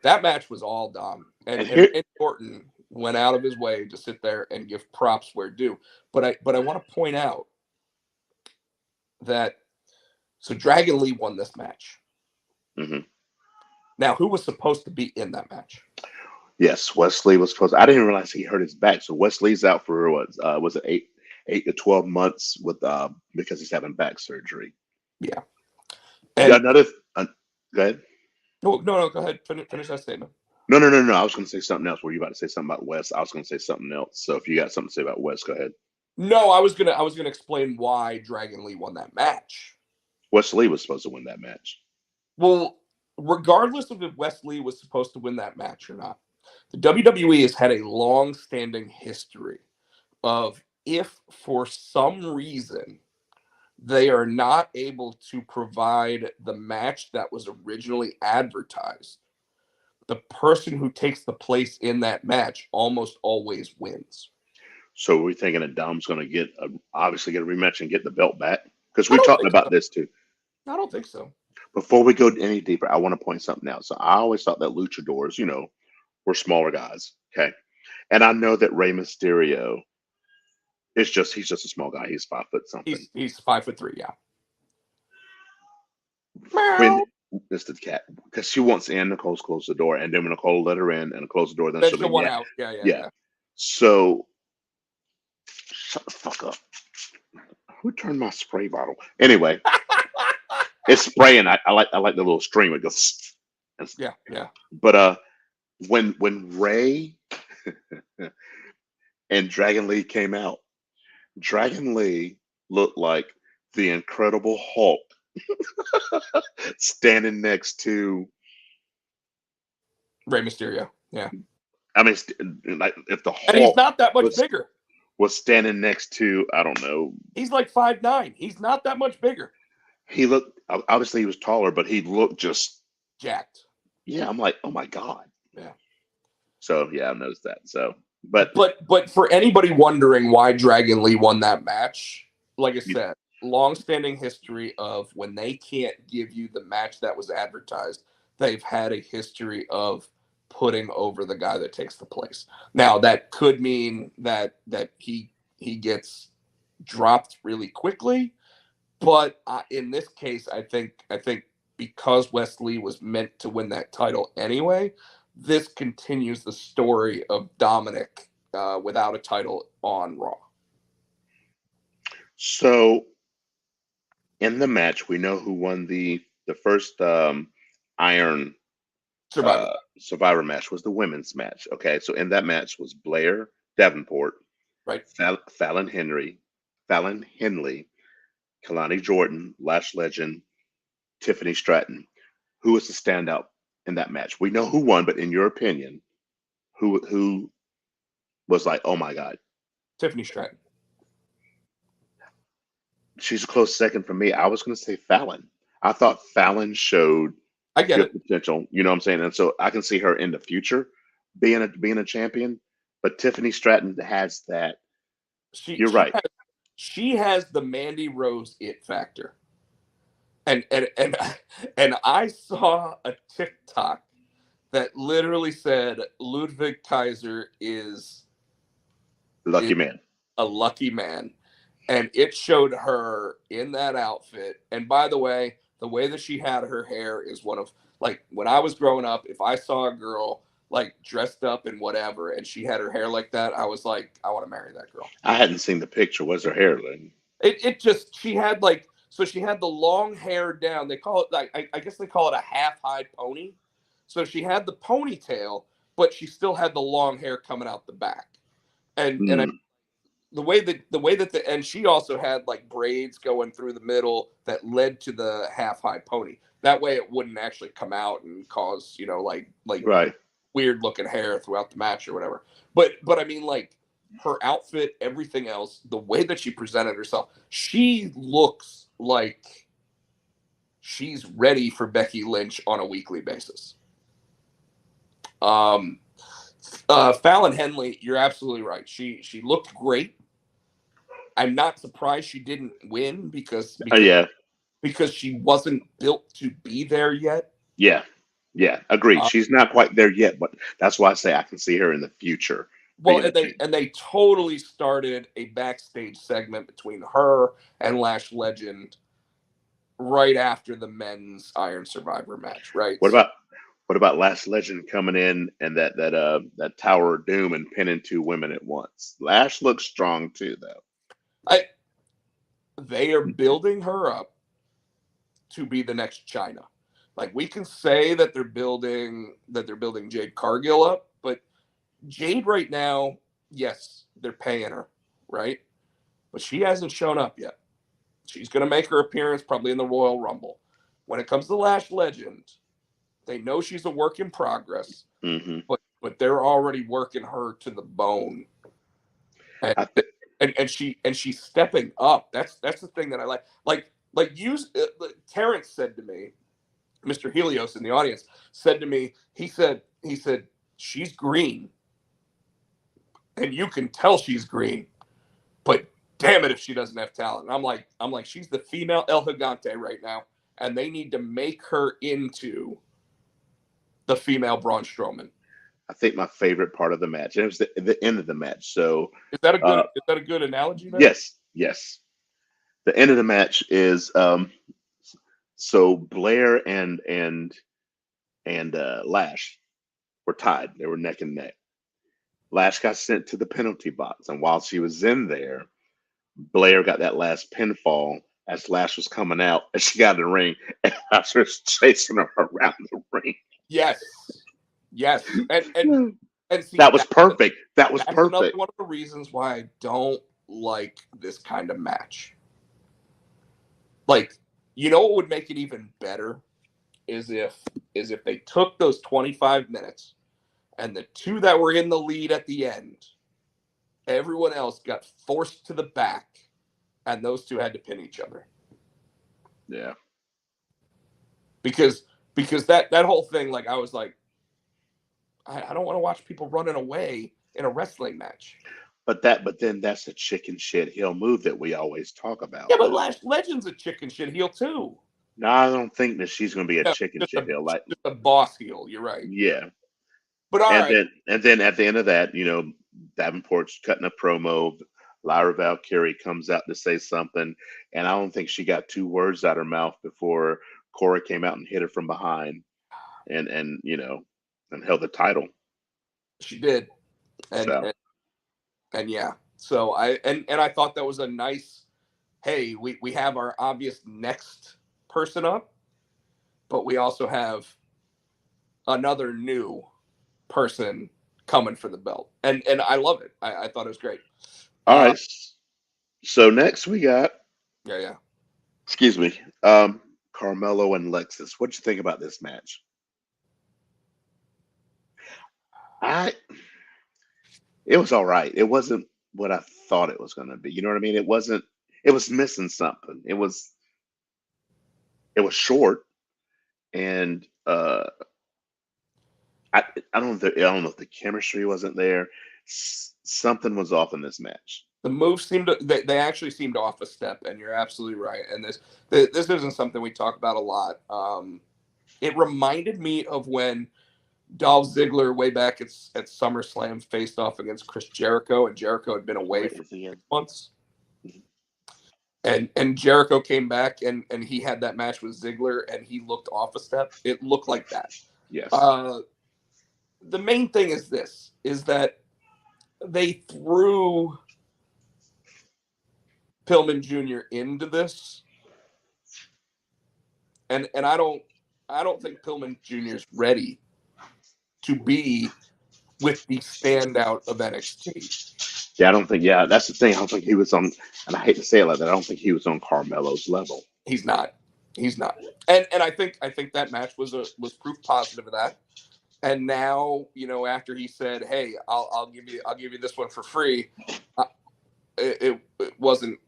that match was all Dom. And Randy Orton went out of his way to sit there and give props where due. But I want to point out that Dragon Lee won this match. Mm-hmm. Now, who was supposed to be in that match? Yes, Wesley was supposed. I didn't realize he hurt his back. So Wesley's out for was it 8 to 12 months with because he's having back surgery. Yeah. And another. Go ahead. No. Go ahead. Finish that statement. No. I was going to say something else. Were you about to say something about Wes? I was going to say something else. So if you got something to say about Wes, go ahead. No, I was gonna explain why Dragon Lee won that match. Wesley was supposed to win that match. Well, regardless of if Wesley was supposed to win that match or not, the WWE has had a long-standing history of, if for some reason they are not able to provide the match that was originally advertised, the person who takes the place in that match almost always wins. So we're thinking that Dom's going to obviously get a rematch and get the belt back? Because we talked about this too. I don't think so. Before we go any deeper, I want to point something out. So I always thought that luchadors, were smaller guys. Okay. And I know that Rey Mysterio he's just a small guy. He's 5 foot something. He's 5'3", yeah. When it's the cat, because she wants in, Nicole's close the door, and then when Nicole let her in and close the door, then she'll one out. Yeah. So shut the fuck up. Who turned my spray bottle? Anyway, it's spraying. I like the little stream. It goes. Yeah. But when Ray and Dragon Lee came out, Dragon Lee looked like the Incredible Hulk standing next to Rey Mysterio. Yeah. I mean, like if the Hulk and he's not that much bigger. Was standing next to, I don't know. He's like 5'9". He's not that much bigger. He looked, obviously he was taller, but he looked just jacked. Yeah, I'm like, oh my God. Yeah. So yeah, I've noticed that. So, but for anybody wondering why Dragon Lee won that match, like I said, long-standing history of when they can't give you the match that was advertised, they've had a history of putting over the guy that takes the place. Now that could mean that he gets dropped really quickly, but in this case, I think because Wesley was meant to win that title anyway, this continues the story of Dominic without a title on Raw. So in the match, we know who won the first Iron Survivor match was the women's match. Okay, so in that match was Blair Davenport, right? Fallon Henley, Kalani Jordan, Lash Legend, Tiffany Stratton. Who was the standout in that match? We know who won, but in your opinion, who was like, oh my God? Tiffany Stratton. She's a close second for me. I was going to say Fallon. I thought Fallon showed good potential. You know what I'm saying? And so I can see her in the future being a champion. But Tiffany Stratton has that. You're right. She has the Mandy Rose it factor. And I saw a TikTok that literally said Ludwig Kaiser is a lucky man. And it showed her in that outfit. And by the way that she had her hair is one of, like, when I was growing up, if I saw a girl like dressed up in whatever and she had her hair like that, I was like, I want to marry that girl. I hadn't seen the picture. What's her hair like? It just, she had like, So she had the long hair down. They call it, I guess they call it a half-high pony. So she had the ponytail, but she still had the long hair coming out the back. And Mm, the way that and she also had like braids going through the middle that led to the half-high pony. That way it wouldn't actually come out and cause, like right. weird looking hair throughout the match or whatever. But I mean, like, her outfit, everything else, the way that she presented herself, she looks like she's ready for Becky Lynch on a weekly basis. Fallon Henley, you're absolutely right. She looked great. I'm not surprised she didn't win Yeah, because she wasn't built to be there yet. yeah, yeah. Agreed. Uh, She's not quite there yet, but that's why I say I can see her in the future well, being a and champ. they totally started a backstage segment between her and Lash Legend right after the men's Iron Survivor match, right? What So about what about Last Legend coming in and that Tower of Doom and pinning two women at once? Lash looks strong too, though. I they are building her up to be the next China. Like, we can say that they're building Jade Cargill up, but Jade right now, yes, they're paying her, right? But she hasn't shown up yet. She's going to make her appearance probably in the Royal Rumble. When it comes to Lash Legend, they know she's a work in progress, Hmm. but they're already working her to the bone, and I th- she's stepping up. That's the thing that I like. Terrence said to me, Mr. Helios in the audience said to me, he said she's green, and you can tell she's green, but damn it if she doesn't have talent. And I'm like she's the female El Gigante right now, and they need to make her into the female Braun Strowman. I think my favorite part of the match, and it was the end of the match. So, Is that a good uh, is that a good analogy there? yes, yes, the end of the match is so Blair and Lash were tied. They were neck and neck. Lash got sent to the penalty box, and while she was in there, Blair got that last pinfall as Lash was coming out, and she got in the ring, and Lash was chasing her around the ring. Yes, yes, and see That was perfect. That was that's another perfect. one of the reasons why I don't like this kind of match. Like, what would make it even better is if they took those 25 minutes and the two that were in the lead at the end, everyone else got forced to the back, and those two had to pin each other. Yeah. Because that whole thing, like, I was like, I don't want to watch people running away in a wrestling match. But then that's a chicken shit heel move that we always talk about. Yeah, but Lash Legend's a chicken shit heel too. No, I don't think that she's going to be a No, chicken just a shit heel. Like, just a boss heel. You're right. yeah. But all right, And then at the end of that, Davenport's cutting a promo. Lyra Valkyrie comes out to say something, and I don't think she got two words out her mouth before Cora came out and hit her from behind, and held the title. she did, and So, and, and yeah. So I thought that was a nice. Hey, we have our obvious next person up, but we also have another new person coming for the belt, and I love it. I thought it was great. all Uh, right. So next we got, yeah. excuse me, Carmelo and Lexus. What'd you think about this match? I It was all right. It wasn't what I thought it was going to be. You know what I mean? It wasn't. It was missing something. It was short, and I don't know if the chemistry wasn't there. Something was off in this match. The moves they actually seemed off a step, and you're absolutely right. And this isn't something we talk about a lot. It reminded me of when Dolph Ziggler way back at SummerSlam faced off against Chris Jericho, and Jericho had been away Wait, for is he in? 6 months. And Jericho came back, and he had that match with Ziggler, and he looked off a step. It looked like that. Yes. The main thing is that they threw Pillman Jr. into this and I don't think Pillman Jr. is ready to be with the standout of NXT. Yeah, I don't think. Yeah, that's the thing. I don't think he was on. And I hate to say it like that. I don't think he was on Carmelo's level. He's not. He's not. And I think that match was proof positive of that. And now, after he said, "Hey, I'll give you this one for free," it wasn't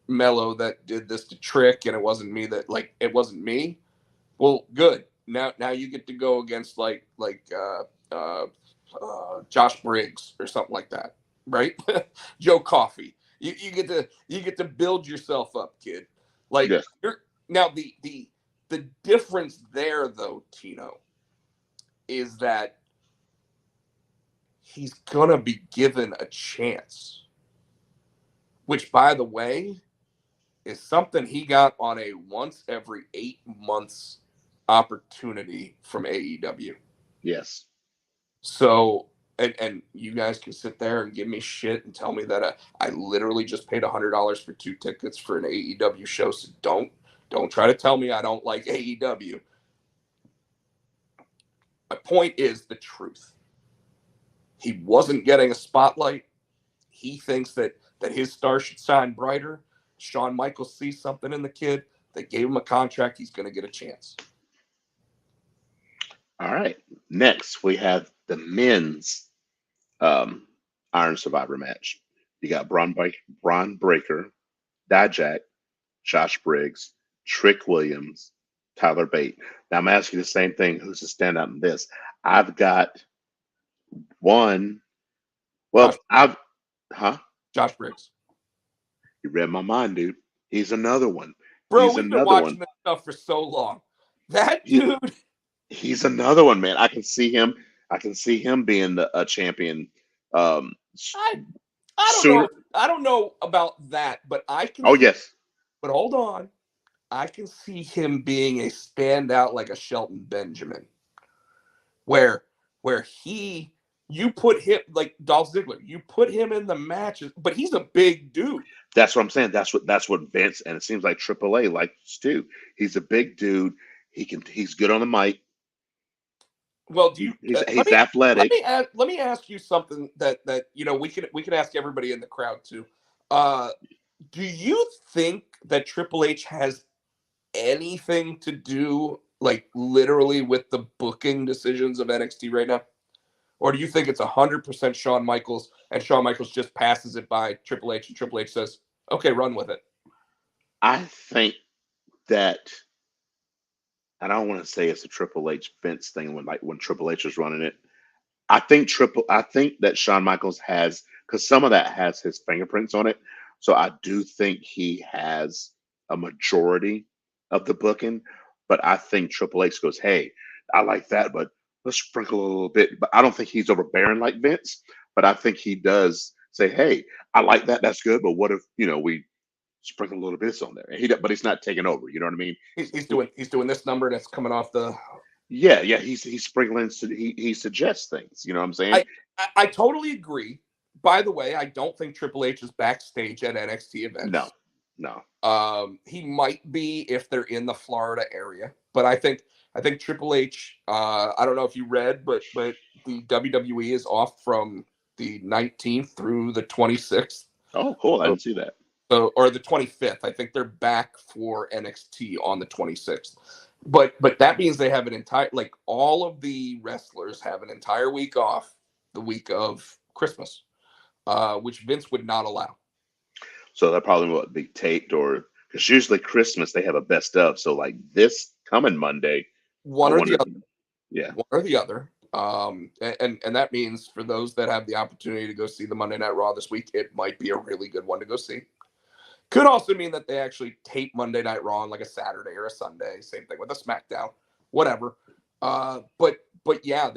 Mello that did this to Trick, and it wasn't me it wasn't me. Well, good. Now you get to go against Josh Briggs or something like that, right? Joe Coffey. You get to build yourself up, kid. Like Yes. you're now the difference there though, Tino, is that he's gonna be given a chance. Which, by the way, is something he got on a once every 8 months opportunity from AEW. Yes. So, and you guys can sit there and give me shit and tell me that I literally just paid $100 for 2 tickets for an AEW show. So don't try to tell me I don't like AEW. My point is the truth. He wasn't getting a spotlight. He thinks that his star should shine brighter. Shawn Michaels sees something in the kid. They gave him a contract. He's going to get a chance. All right. Next, we have the men's Iron Survivor match. You got Braun Breaker, Dijak, Josh Briggs, Trick Williams, Tyler Bate. Now I'm asking you the same thing. Who's the standout in this? I've got one. Well, Josh, Josh Briggs. You read my mind, dude. He's another one. Bro, He's we've been another watching one. this stuff for so long. That dude. He's another one, man. I can see him. I can see him being a champion. I don't Sooner. know. I don't know about that, but I can. Oh yes. But hold on. I can see him being a standout like a Shelton Benjamin, where you put him like Dolph Ziggler. You put him in the matches, but he's a big dude. That's what I'm saying. That's what Vince, and it seems like AAA likes too. He's a big dude. He's good on the mic. Well, do you? He's athletic. Let me ask you something that we can ask everybody in the crowd too. Do you think that Triple H has anything to do, like literally, with the booking decisions of NXT right now, or do you think it's 100% Shawn Michaels and Shawn Michaels just passes it by Triple H and Triple H says, "Okay, run with it"? I think that I don't want to say it's a Triple H Vince thing when Triple H is running it. I think that Shawn Michaels has, because some of that has his fingerprints on it. So I do think he has a majority of the booking, but I think Triple H goes, "Hey, I like that, but let's sprinkle a little bit." But I don't think he's overbearing like Vince, but I think he does say, "Hey, I like that. That's good, but what if we sprinkle a little bit on there?" And but he's not taking over. You know what I mean? He's doing this number that's coming off the. Yeah. He's sprinkling. He suggests things. You know what I'm saying? I totally agree. By the way, I don't think Triple H is backstage at NXT events. No. He might be if they're in the Florida area, but I think Triple H. I don't know if you read, but the WWE is off from the 19th through the 26th. Oh, cool! I didn't see that. So, or the 25th. I think they're back for NXT on the 26th. But that means they have an entire, like, all of the wrestlers have an entire week off the week of Christmas, which Vince would not allow. So that probably would be taped, or because usually Christmas they have a best of. So like this coming Monday, One or the other. Yeah, one or the other. And that means for those that have the opportunity to go see the Monday Night Raw this week, it might be a really good one to go see. Could also mean that they actually tape Monday Night Raw on like a Saturday or a Sunday. Same thing with a SmackDown, whatever. But yeah,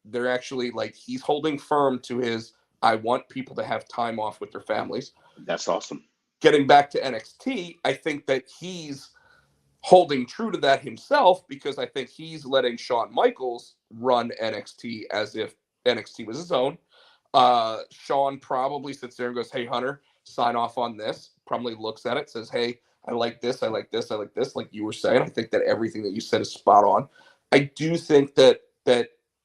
they're actually, like, he's holding firm to his, I want people to have time off with their families. that's awesome. Getting back to NXT, I think that he's holding true to that himself, because I think he's letting Shawn Michaels run NXT as if NXT was his own. Shawn probably sits there and goes, "Hey, Hunter, sign off on this." Probably looks at it, says, "Hey, I like this. I like this. I like this. Like you were saying, I think that everything that you said is spot on. I do think that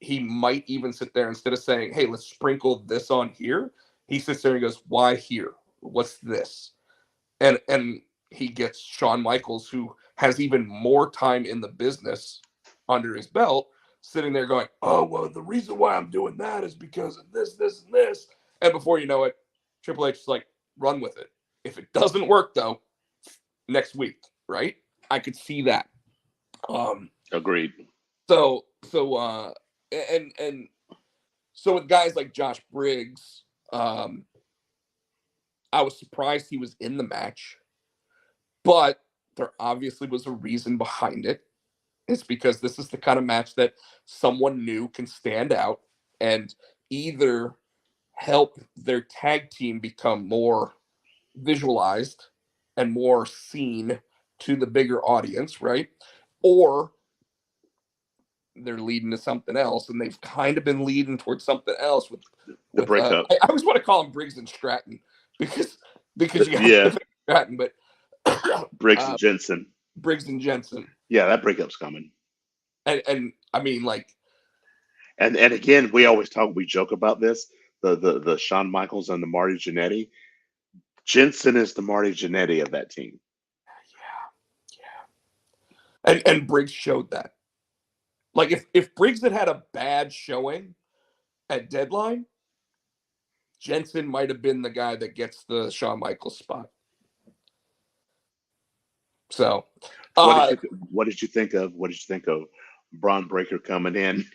he might even sit there instead of saying, "Hey, let's sprinkle this on here." He sits there and goes, "Why here? What's this?" And he gets Shawn Michaels, who has even more time in the business under his belt, sitting there going, "Oh, well, the reason why I'm doing that is because of this, this, and this." And before you know it, Triple H is like, "Run with it. If it doesn't work, though, next week, right?" I could see that. Agreed. And so with guys like Josh Briggs, I was surprised he was in the match, but there obviously was a reason behind it. It's because this is the kind of match that someone new can stand out and either help their tag team become more visualized and more seen to the bigger audience, right? Or they're leading to something else, and they've kind of been leading towards something else with The breakup. I always want to call him Briggs and Stratton because you Yeah. got Stratton, but Briggs and Jensen. Briggs and Jensen, Yeah, that breakup's coming. and I mean, like, And again, we joke about this. The Shawn Michaels and the Marty Jannetty. Jensen is the Marty Jannetty of that team. and Briggs showed that. Like, if Briggs had a bad showing at Deadline, Jensen might have been the guy that gets the Shawn Michaels spot. So, What did you think of Braun Breaker coming in,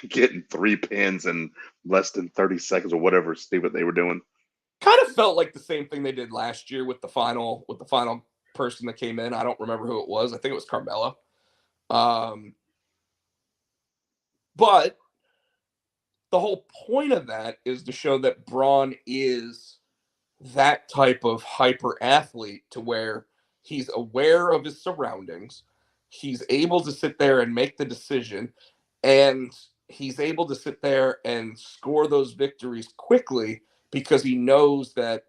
getting 3 pins in less than 30 seconds or whatever stupid they were doing? kind of felt like the same thing they did last year with the final person that came in. I don't remember who it was. I think it was Carmella. But the whole point of that is to show that Braun is that type of hyper athlete to where he's aware of his surroundings. He's able to sit there and make the decision, and he's able to sit there and score those victories quickly because he knows that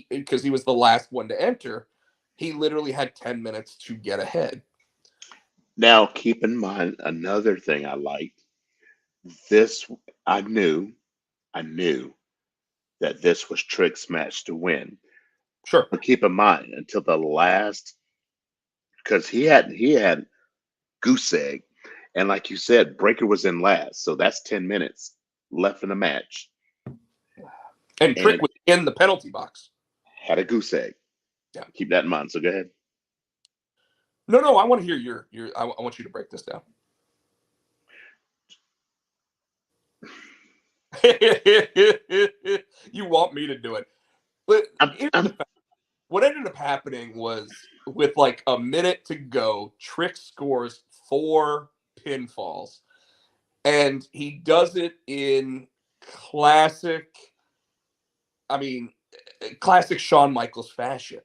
because he was the last one to enter, he literally had 10 minutes to get ahead. Now, keep in mind another thing I liked. This I knew that this was Trick's match to win. Sure. But keep in mind until the last, because he had goose egg, and like you said, Breaker was in last, so that's 10 minutes left in the match, And Trick and was in the penalty box. had a goose egg. Yeah. Keep that in mind. So go ahead. No, I want to hear your I want you to break this down. You want me to do it. But what ended up happening was with like a minute to go, Trick scores 4 pinfalls. And he does it in classic Shawn Michaels fashion.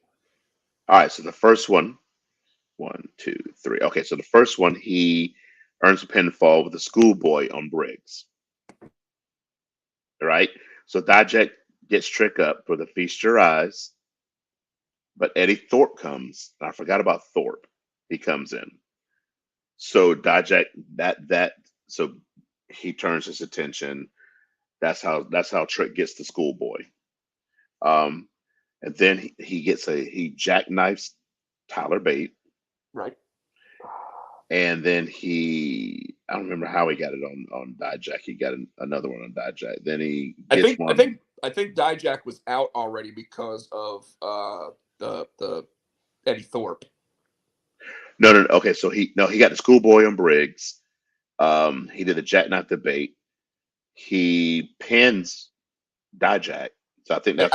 All right, so the first one, 1, 2, 3. Okay, so the first one, he earns a pinfall with a schoolboy on Briggs. All right, so Dijak gets Trick up for the Feast Your Eyes, but Eddie Thorpe comes. I forgot about Thorpe. He comes in. So Dijak so he turns his attention. That's how Trick gets the schoolboy. Um, and then he jackknifes Tyler Bate. Right. And then I don't remember how he got it on Dijak. He got another one on Dijak. Then he gets one. I think Dijak was out already because of the Eddie Thorpe. No. Okay, so he got the schoolboy on Briggs. He did the jackknife debate. He pins Dijak. So I think that's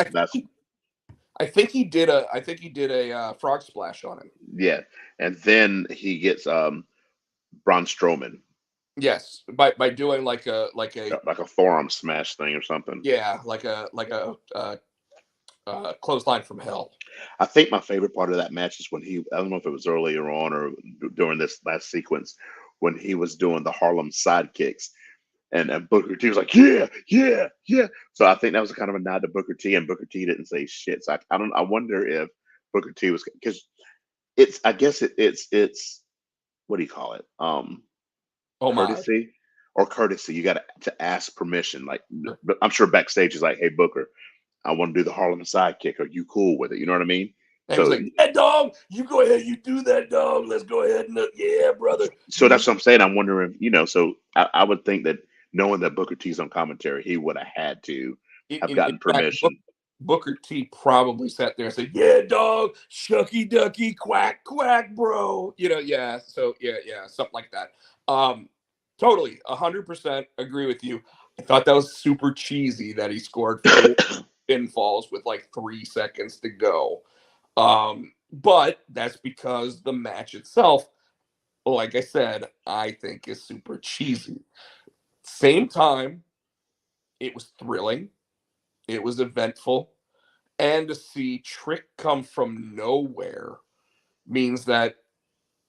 I think he did a frog splash on him. yeah. And then he gets Braun Strowman. Yes, by doing like a forearm smash thing or something. Yeah, like a clothesline from hell. I think my favorite part of that match is when I don't know if it was earlier on or during this last sequence, when he was doing the Harlem sidekicks. And Booker T was like, yeah. So I think that was kind of a nod to Booker T, and Booker T didn't say shit. So I wonder if Booker T was, because it's I guess it's what do you call it? Homage. Courtesy or courtesy. You got to ask permission. Like, Sure. but I'm sure backstage is like, "Hey Booker, I want to do the Harlem sidekick. Are you cool with it?" You know what I mean? And he was So like, "Yeah, dog, you go ahead, you do that, dog. Let's go ahead and yeah, brother. so You that's what I'm saying. I'm wondering, so I would think that knowing that Booker T's on commentary, he would have had to have in gotten fact, permission. Booker T probably sat there and said, "Yeah, dog, shucky ducky, quack quack, bro." Yeah. So yeah, something like that. Totally, 100% agree with you. I thought that was super cheesy that he scored 4 pinfalls with like 3 seconds to go. But that's because the match itself, like I said, I think is super cheesy. Same time, it was thrilling. It was eventful. And to see Trick come from nowhere means that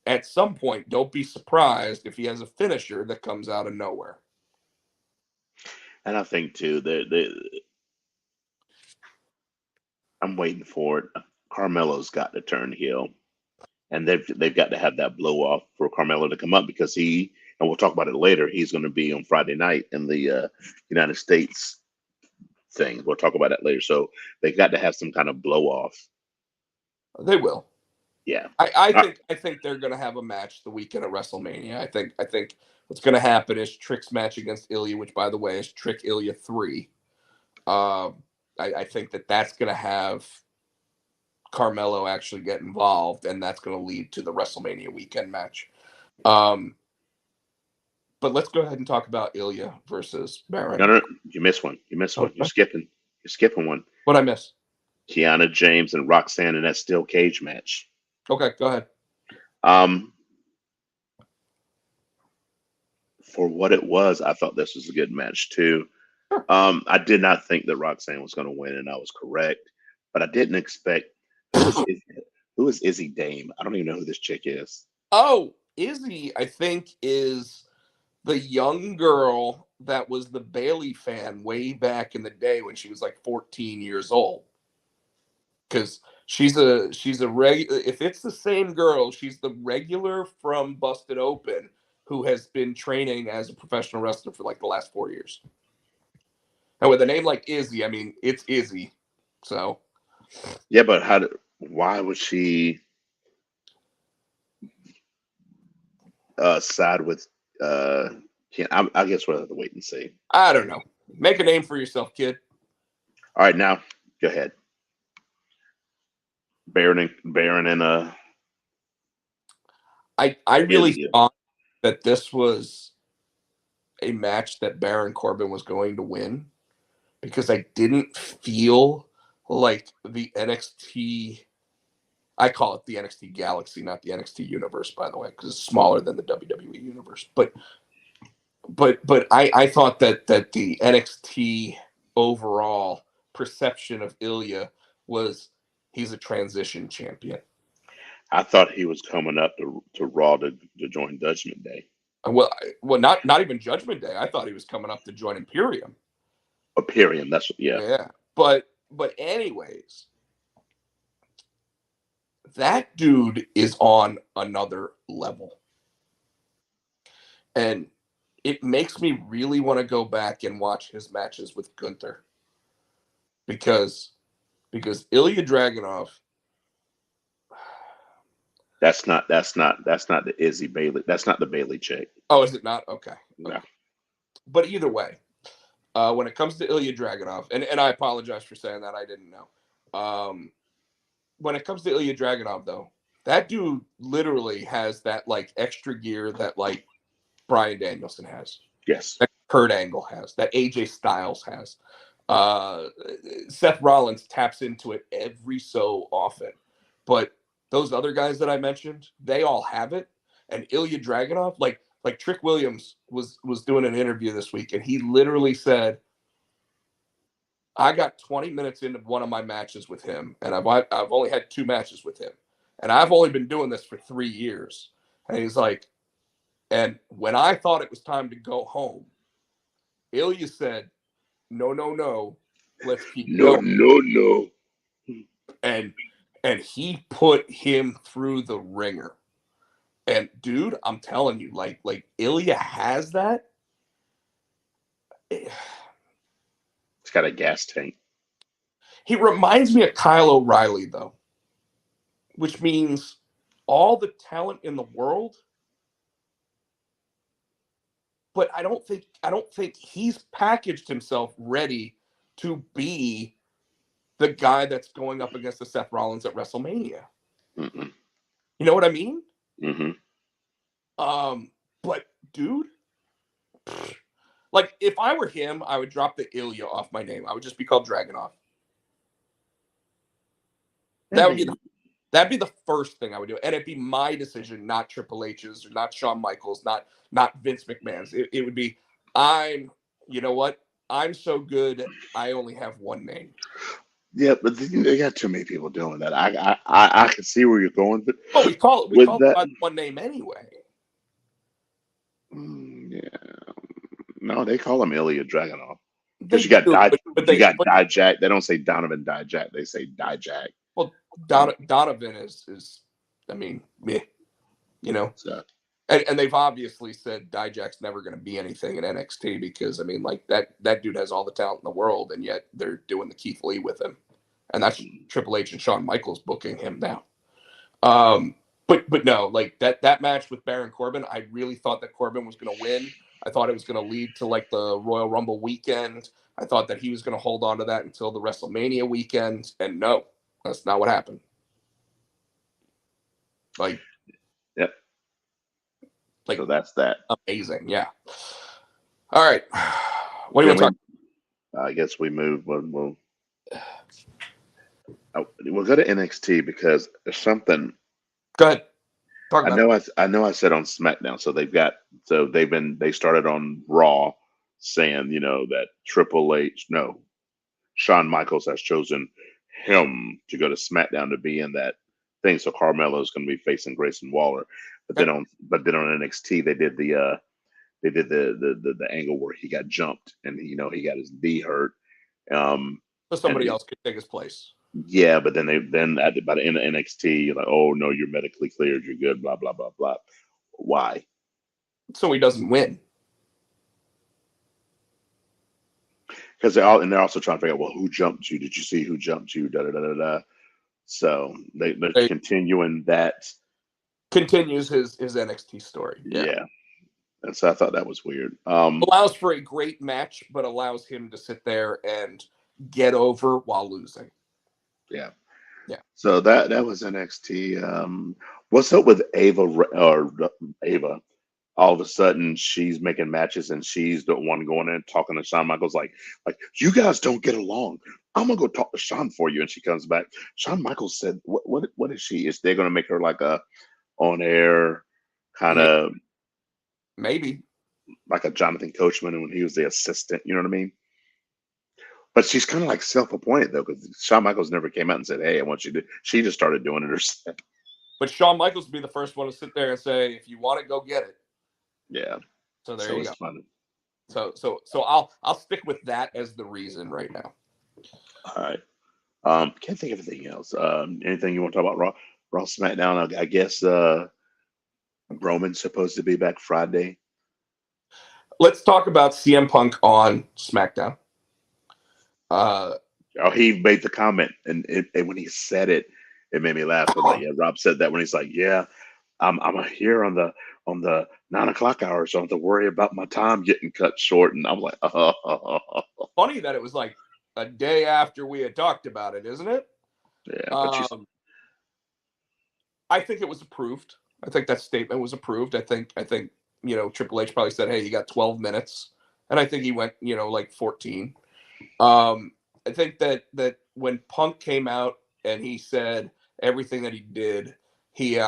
at some point, don't be surprised if he has a finisher that comes out of nowhere. And I think too that I'm waiting for it. Carmelo's got to turn heel, and they've got to have that blow off for Carmelo to come up because and we'll talk about it later. He's going to be on Friday night in the United States thing. We'll talk about that later. So they got to have some kind of blow off. They will. Yeah. I think they're going to have a match the weekend of WrestleMania. I think what's going to happen is Trick's match against Ilya, which by the way is Trick Ilya 3. I think that's going to have Carmelo actually get involved, and that's going to lead to the WrestleMania weekend match. Um, but let's go ahead and talk about Ilya versus Baron. No, you missed one. You missed one. You're skipping. You're skipping one. What I miss? Kiana James and Roxanne in that steel cage match. Okay, go ahead. For what it was, I thought this was a good match too. Sure. I did not think that Roxanne was going to win, and I was correct. But I didn't expect who is Izzy Dame? I don't even know who this chick is. Oh, Izzy, I think, is the young girl that was the Bailey fan way back in the day when she was like 14 years old. Because she's a regular. If it's the same girl, she's the regular from Busted Open who has been training as a professional wrestler for like the last 4 years. And with a name like Izzy, I mean it's Izzy. So Yeah, but why would she side with I guess we'll have to wait and see. I don't know. Make a name for yourself, kid. All right, now go ahead. Baron and I really Ilya. thought that this was a match that Baron Corbin was going to win because I didn't feel like the NXT. I call it the NXT Galaxy, not the NXT Universe, by the way, because it's smaller than the WWE Universe. But I thought that the NXT overall perception of Ilya was he's a transition champion. I thought he was coming up to Raw to join Judgment Day. Well, not even Judgment Day. I thought he was coming up to join Imperium. Imperium. That's yeah. Yeah, but anyways, that dude is on another level, and it makes me really want to go back and watch his matches with Gunther because Ilya Dragunov. That's not the Izzy Bailey. That's not the Bailey chick. Oh, is it not? Okay. No. But either way, when it comes to Ilya Dragunov, and I apologize for saying that, I didn't know. When it comes to Ilya Dragunov, though, that dude literally has that like extra gear that like Bryan Danielson has, Yes. that Kurt Angle has, that AJ Styles has. Seth Rollins taps into it every so often, but those other guys that I mentioned, they all have it. And Ilya Dragunov, like Trick Williams was doing an interview this week, and he literally said, "I got 20 minutes into one of my matches with him, and I've only had 2 matches with him, and I've only been doing this for 3 years." And he's like, "And when I thought it was time to go home, Ilya said, no, let's keep No, going." no, no. And and he put him through the ringer. And dude, I'm telling you, like Ilya has that. It's got a gas tank. He reminds me of Kyle O'Reilly, though, which means all the talent in the world. But I don't think he's packaged himself ready to be the guy that's going up against the Seth Rollins at WrestleMania. Mm-mm. You know what I mean? Mm-hmm. But dude, like if I were him, I would drop the Ilya off my name. I would just be called Dragunov. That'd be the first thing I would do, and it'd be my decision, not Triple H's or not Shawn Michaels, not Vince McMahon's. It would be you know what? I'm so good. I only have one name. Yeah, but they got too many people doing that. I can see where you're going, but Well, we call with it that, by one name anyway. yeah, no, they call him Ilya Dragunov because They do, but you got but Dijak. They don't say Donovan Dijak. They say Dijak. well, Donovan is, I mean, meh, you know, So and they've obviously said Dijak's never going to be anything in NXT because I mean, like that dude has all the talent in the world, and yet they're doing the Keith Lee with him, and that's Triple H and Shawn Michaels booking him now. But no, like that match with Baron Corbin, I really thought that Corbin was going to win. I thought it was going to lead to like the Royal Rumble weekend. I thought that he was going to hold on to that until the WrestleMania weekend, and no, that's not what happened. Like, yep. like So that's that. amazing, yeah. All right, what do you Then want to talk? I guess we move. We'll go to NXT because there's something. Go ahead, talk about it. I know I said on SmackDown. They started on Raw saying that Triple H, no, Shawn Michaels has chosen him to go to SmackDown to be in that thing. So Carmelo is going to be facing Grayson Waller. Okay. But then on NXT they did the angle where he got jumped and he got his knee hurt. So And somebody else could take his place, yeah, but then by the end of NXT, you're like, oh no, you're medically cleared, you're good, blah blah blah blah. Why? so he doesn't win. Because they're also trying to figure out, well, who jumped you? Did you see who jumped you? Da da da da da. So they're They continuing that. continues his NXT story. Yeah. Yeah, and so I thought that was weird. Allows for a great match, but allows him to sit there and get over while losing. Yeah. Yeah. So that was NXT. What's up with Ava or Ava? All of a sudden, she's making matches and she's the one going in talking to Shawn Michaels like you guys don't get along. I'm gonna go talk to Shawn for you. And she comes back. Shawn Michaels said, "What is she? Is they gonna make her like a on air kind of Maybe. like a Jonathan Coachman when he was the assistant? You know what I mean?" But she's kind of like self-appointed though, because Shawn Michaels never came out and said, "Hey, I want you to." She just started doing it herself. But Shawn Michaels would be the first one to sit there and say, "If you want it, go get it." Yeah. So there So you it's go. funny. So I'll stick with that as the reason right now. All right. Can't think of anything else. Anything you want to talk about Raw SmackDown? I guess Roman's supposed to be back Friday. Let's talk about CM Punk on SmackDown. He made the comment, and when he said it, it made me laugh. I'm like, yeah, Rob said that when he's like, yeah, I'm here on the 9 o'clock hour, so I don't have to worry about my time getting cut short. And I'm like, Funny that it was like a day after we had talked about it, isn't it? yeah. But I think it was approved. I think that statement was approved. I think Triple H probably said, "Hey, you got 12 minutes," and I think he went like 14. I think that when Punk came out and he said everything that he did, he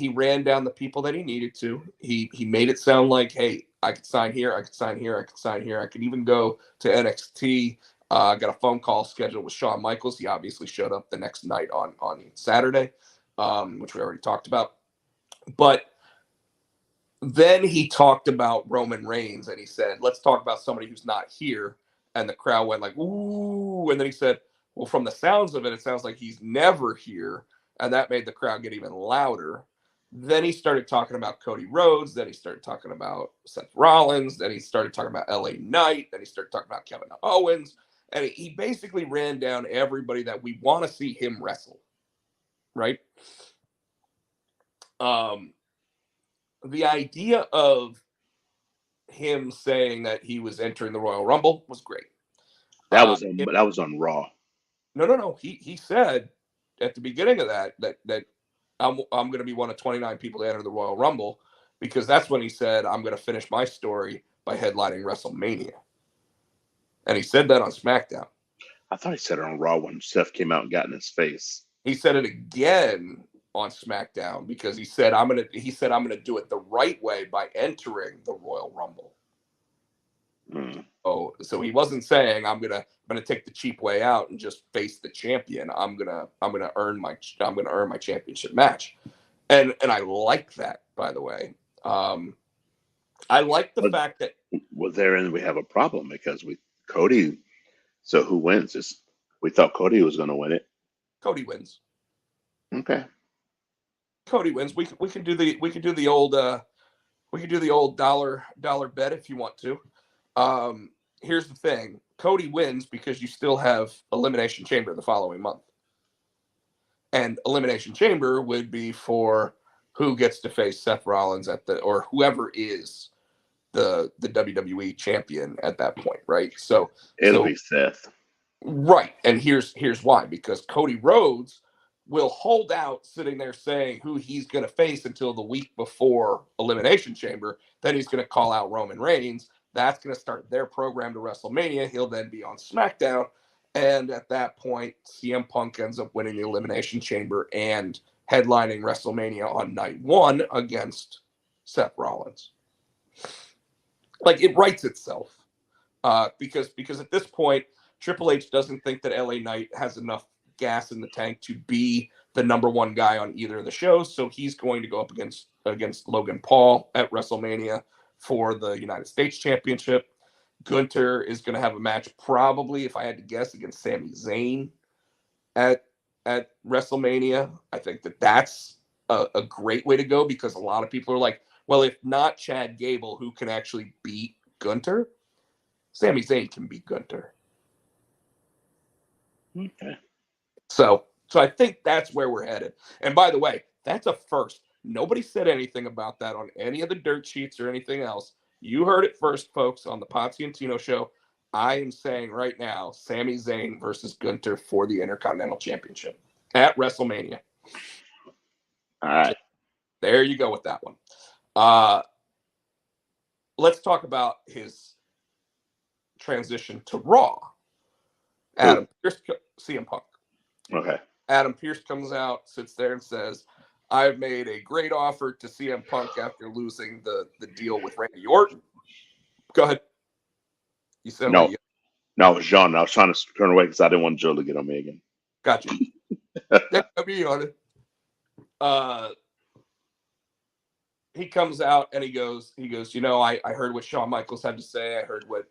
ran down the people that he needed to. He made it sound like, hey, I could sign here, I could sign here, I could sign here, I could even go to NXT. I got a phone call scheduled with Shawn Michaels. He obviously showed up the next night on Saturday, which we already talked about. But then he talked about Roman Reigns and he said, let's talk about somebody who's not here. And the crowd went like, ooh. And then he said, Well, from the sounds of it, it sounds like he's never here, and that made the crowd get even louder. Then he started talking about Cody Rhodes. Then he started talking about Seth Rollins. Then he started talking about LA Knight. Then he started talking about Kevin Owens. And he basically ran down everybody that we want to see him wrestle, right? The idea of him saying that he was entering the Royal Rumble was great. That was on Raw. No. He said at the beginning of that I'm going to be one of 29 people to enter the Royal Rumble, because that's when he said, I'm going to finish my story by headlining WrestleMania. And he said that on SmackDown. I thought he said it on Raw when Seth came out and got in his face. He said it again on SmackDown, because he said I'm going to do it the right way by entering the Royal Rumble. So he wasn't saying I'm gonna take the cheap way out and just face the champion. I'm gonna earn my championship match, and I like that, by the way. I like the fact that therein we have a problem, because Cody. So who wins? We thought Cody was going to win it. Cody wins. Okay. Cody wins. We can do the old dollar bet if you want to. Here's the thing. Cody wins because you still have Elimination Chamber the following month. And Elimination Chamber would be for who gets to face Seth Rollins or whoever is the WWE champion at that point, right? So it'll be Seth. Right. And here's why. Because Cody Rhodes will hold out sitting there saying who he's going to face until the week before Elimination Chamber. Then he's going to call out Roman Reigns. That's going to start their program to WrestleMania. He'll then be on SmackDown. And at that point, CM Punk ends up winning the Elimination Chamber and headlining WrestleMania on night 1 against Seth Rollins. Like, it writes itself. Because at this point, Triple H doesn't think that LA Knight has enough gas in the tank to be the number 1 guy on either of the shows. So he's going to go up against Logan Paul at WrestleMania for the United States Championship. Gunther is going to have a match, probably, if I had to guess, against Sami Zayn at WrestleMania. I think that's a great way to go, because a lot of people are like, well, if not Chad Gable, who can actually beat Gunther? Sami Zayn can beat Gunther. Okay. So I think that's where we're headed. And by the way, that's a first. Nobody said anything about that on any of the dirt sheets or anything else. You heard it first, folks, on the Potsy and Tino show. I am saying right now, Sami Zayn versus Gunther for the Intercontinental Championship at WrestleMania. All right. There you go with that one. Let's talk about his transition to Raw. Adam Pearce, CM Punk. Okay. Adam Pearce comes out, sits there, and says, I've made a great offer to CM Punk after losing the deal with Randy Orton. Go ahead. You said no, it was John. I was trying to turn away because I didn't want Joe to get on me again. Gotcha. Let me on it. He comes out and he goes, I heard what Shawn Michaels had to say. I heard what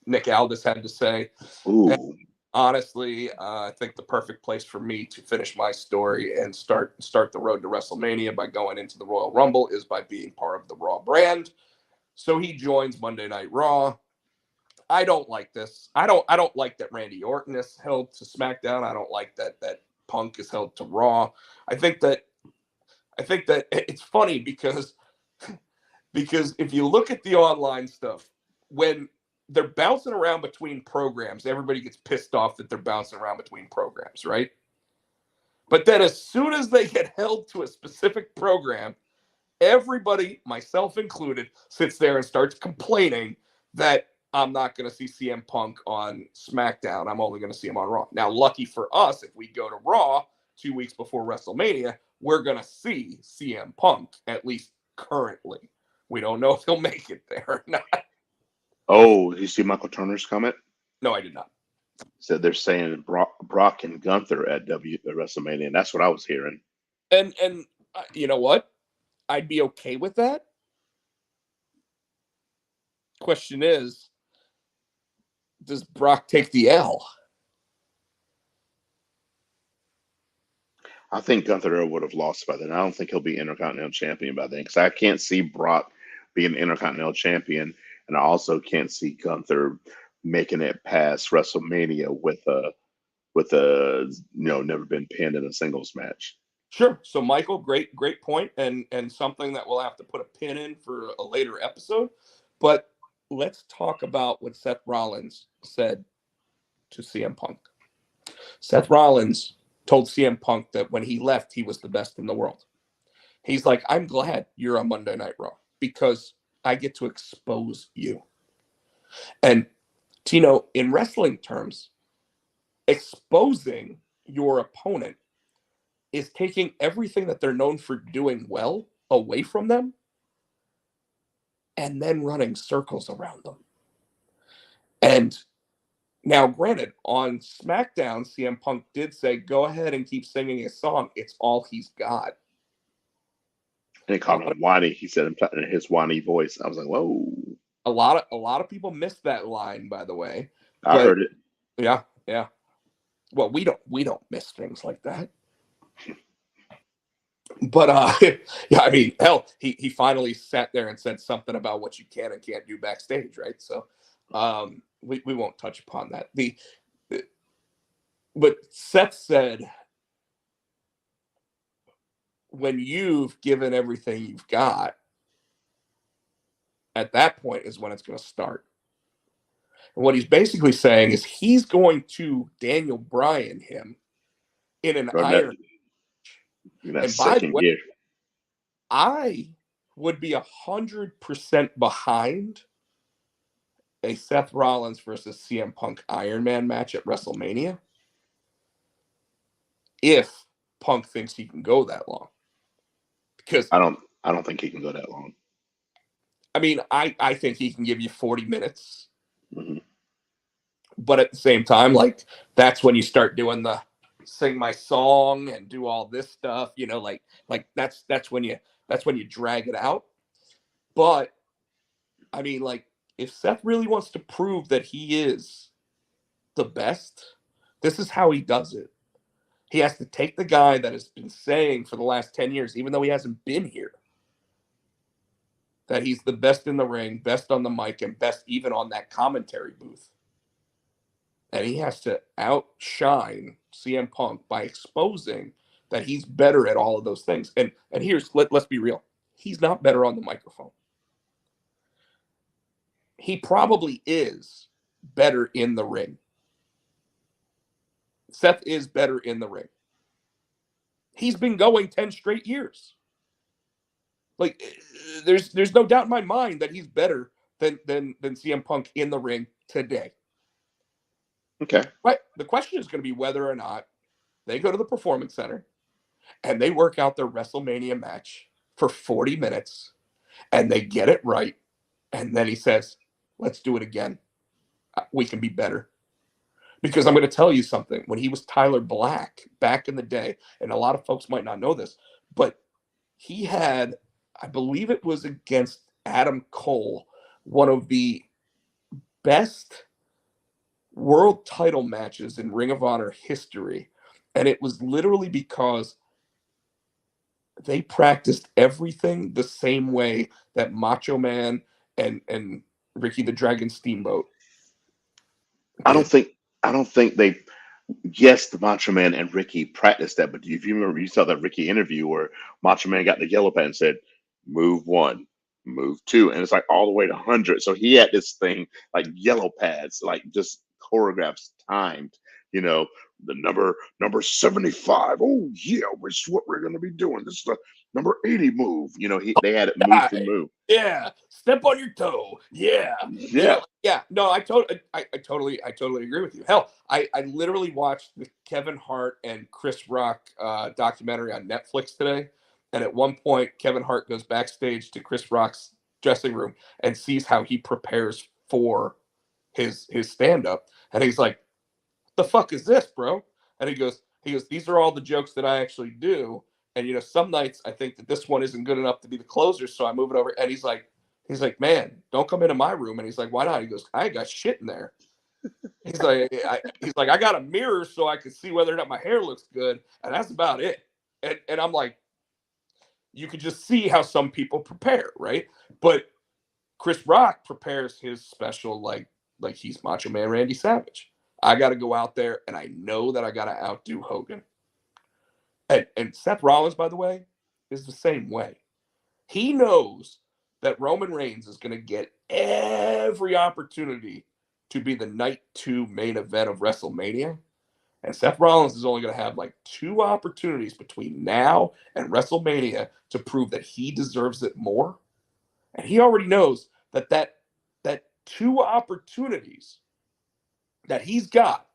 Nick Aldis had to say. Ooh. And honestly, I think the perfect place for me to finish my story and start the road to WrestleMania by going into the Royal Rumble is by being part of the Raw brand. So he joins Monday Night Raw. I don't like this. I don't like that Randy Orton is held to SmackDown. I don't like that Punk is held to Raw. I think that it's funny because if you look at the online stuff, when they're bouncing around between programs, everybody gets pissed off that they're bouncing around between programs, right? But then as soon as they get held to a specific program, everybody, myself included, sits there and starts complaining that I'm not going to see CM Punk on SmackDown. I'm only going to see him on Raw. Now, lucky for us, if we go to Raw 2 weeks before WrestleMania, we're going to see CM Punk, at least currently. We don't know if he'll make it there or not. Oh, did you see Michael Turner's comment? No, I did not. Said they're saying Brock and Gunther at WrestleMania, and that's what I was hearing. And you know what? I'd be okay with that. Question is, does Brock take the L? I think Gunther would have lost by then. I don't think he'll be Intercontinental Champion by then because I can't see Brock being Intercontinental Champion, and I also can't see Gunther making it past WrestleMania with a never been pinned in a singles match. Sure. So, Michael, great point, and something that we'll have to put a pin in for a later episode. But let's talk about what Seth Rollins said to CM Punk. Seth Rollins told CM Punk that when he left, he was the best in the world. He's like, I'm glad you're on Monday Night Raw because I get to expose you. And Tino, in wrestling terms, exposing your opponent is taking everything that they're known for doing well away from them and then running circles around them. And now, granted, on SmackDown, CM Punk did say, go ahead and keep singing his song. It's all he's got. And he called him whiny. He said in his whiny voice. I was like, whoa. A lot of people missed that line, by the way. I heard it. Yeah. Well, we don't miss things like that. But yeah, I mean, hell, he finally sat there and said something about what you can and can't do backstage, right? So we won't touch upon that. But Seth said, when you've given everything you've got, at that point is when it's going to start. And what he's basically saying is he's going to Daniel Bryan him in an iron. And by the way, I would be 100% behind a Seth Rollins versus CM Punk Iron Man match at WrestleMania if Punk thinks he can go that long. Because I don't think he can go that long. I mean, I think he can give you 40 minutes. Mm-hmm. But at the same time, like, that's when you start doing the sing my song and do all this stuff, like that's when you drag it out. But I mean, like, if Seth really wants to prove that he is the best, this is how he does it. He has to take the guy that has been saying for the last 10 years, even though he hasn't been here, that he's the best in the ring, best on the mic, and best even on that commentary booth. And he has to outshine CM Punk by exposing that he's better at all of those things. And let's be real. He's not better on the microphone. He probably is better in the ring. Seth is better in the ring. He's been going 10 straight years. Like, there's no doubt in my mind that he's better than CM Punk in the ring today. Okay. But the question is going to be whether or not they go to the Performance Center and they work out their WrestleMania match for 40 minutes and they get it right. And then he says, let's do it again. We can be better. Because I'm going to tell you something. When he was Tyler Black back in the day, and a lot of folks might not know this, but he had, I believe it was against Adam Cole, one of the best world title matches in Ring of Honor history. And it was literally because they practiced everything the same way that Macho Man and Ricky the Dragon Steamboat did. I don't think they. Yes, the Macho Man and Ricky practiced that, but if you remember, you saw that Ricky interview where Macho Man got the yellow pad and said, "Move 1, move 2," and it's like all the way to 100. So he had this thing like yellow pads, like just choreographs timed. The number 75. Oh yeah, which is what we're gonna be doing. This is the number 80 move. They had it move for move. Yeah, step on your toe. Yeah, Yeah. No, I totally agree with you. Hell, I literally watched the Kevin Hart and Chris Rock documentary on Netflix today, and at one point, Kevin Hart goes backstage to Chris Rock's dressing room and sees how he prepares for his stand up, and he's like, "The fuck is this, bro?" And he goes, "These are all the jokes that I actually do." And some nights I think that this one isn't good enough to be the closer, so I move it over. And he's like, "Man, don't come into my room." And he's like, "Why not?" He goes, "I got shit in there." He's like, I got a mirror so I can see whether or not my hair looks good, and that's about it. And I'm like, you could just see how some people prepare, right? But Chris Rock prepares his special like he's Macho Man Randy Savage. I got to go out there, and I know that I got to outdo Hogan. And Seth Rollins, by the way, is the same way. He knows that Roman Reigns is going to get every opportunity to be the night 2 main event of WrestleMania. And Seth Rollins is only going to have like 2 opportunities between now and WrestleMania to prove that he deserves it more. And he already knows that 2 opportunities that he's got,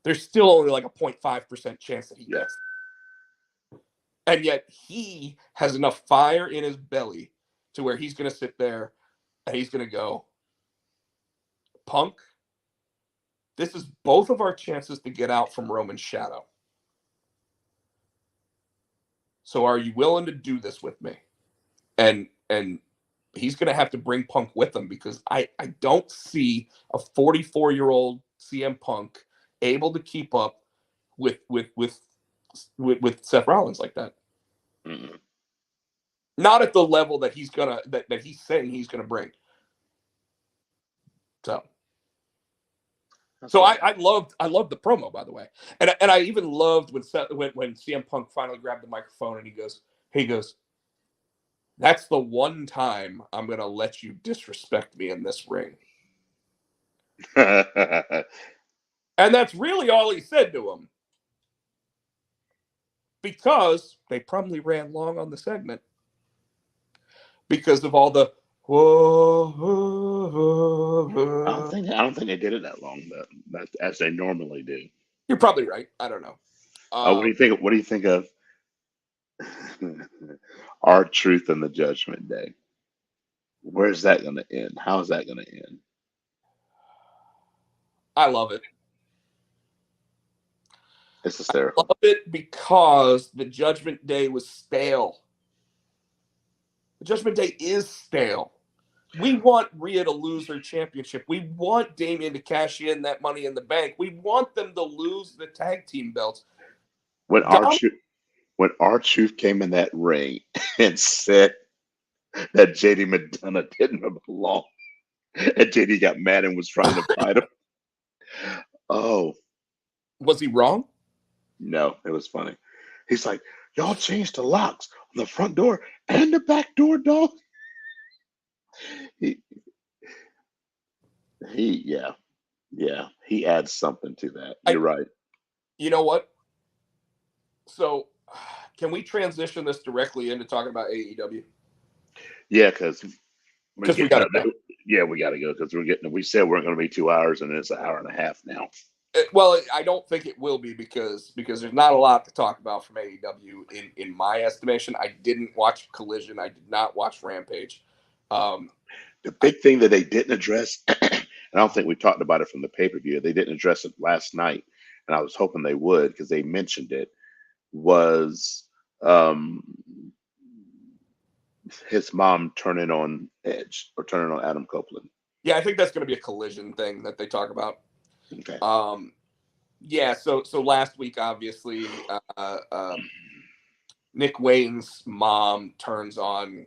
there's still only like a 0.5% chance that he gets. And yet he has enough fire in his belly to where he's going to sit there and he's going to go, Punk, this is both of our chances to get out from Roman's shadow. So are you willing to do this with me? And he's going to have to bring Punk with him because I don't see a 44-year-old CM Punk able to keep up with Seth Rollins like that. Mm-mm. Not at the level that he's gonna that he's saying he's gonna bring. So I loved the promo, by the way, and I even loved when CM Punk finally grabbed the microphone and he goes, that's the one time I'm gonna let you disrespect me in this ring, and that's really all he said to him, because they probably ran long on the segment because of all the I don't think they did it that long, but as they normally do. You're probably right. I don't know. What do you think? What do you think of our truth and the Judgment Day? Where's that going to end? How is that going to end? I love it. It's hysterical. I love it because the Judgment Day was stale. The Judgment Day is stale. We want Rhea to lose her championship. We want Damian to cash in that Money in the Bank. We want them to lose the tag team belts. When R-Truth came in that ring and said that JD McDonough didn't belong, and JD got mad and was trying to fight him. Oh, was he wrong? No, it was funny. He's like, y'all changed the locks on the front door and the back door, dog. He he adds something to that. You're right. You know what? So, can we transition this directly into talking about AEW? Yeah, because we got to go. Yeah, we got to go because we said we're going to be 2 hours and it's an hour and a half now. Well, I don't think it will be because there's not a lot to talk about from AEW in my estimation. I didn't watch Collision. I did not watch Rampage. The big thing that they didn't address, and I don't think we talked about it from the pay-per-view, they didn't address it last night, and I was hoping they would because they mentioned it, was his mom turning on Edge or turning on Adam Copeland. Yeah, I think that's going to be a Collision thing that they talk about. Okay. Yeah, so last week, obviously, Nick Wayne's mom turns on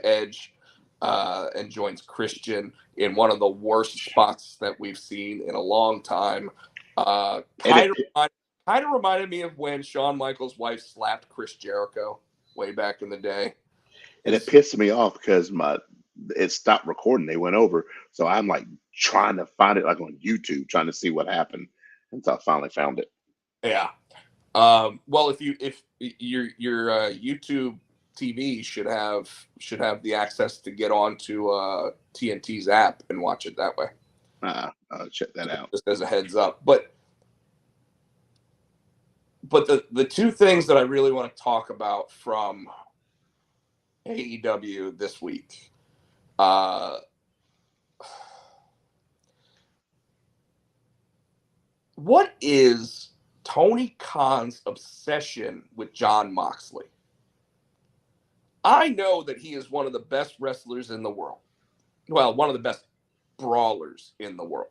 Edge and joins Christian in one of the worst spots that we've seen in a long time. Kind of reminded me of when Shawn Michaels' wife slapped Chris Jericho way back in the day. And it pissed me off because it stopped recording. They went over, so I'm like trying to find it like on YouTube, trying to see what happened until I finally found it. Yeah. Well, if your YouTube TV should have the access to get onto TNT's app and watch it that way. I'll check that out. Just as a heads up. But the two things that I really want to talk about from AEW this week. What is Tony Khan's obsession with Jon Moxley? I know that he is one of the best wrestlers in the world. Well, one of the best brawlers in the world.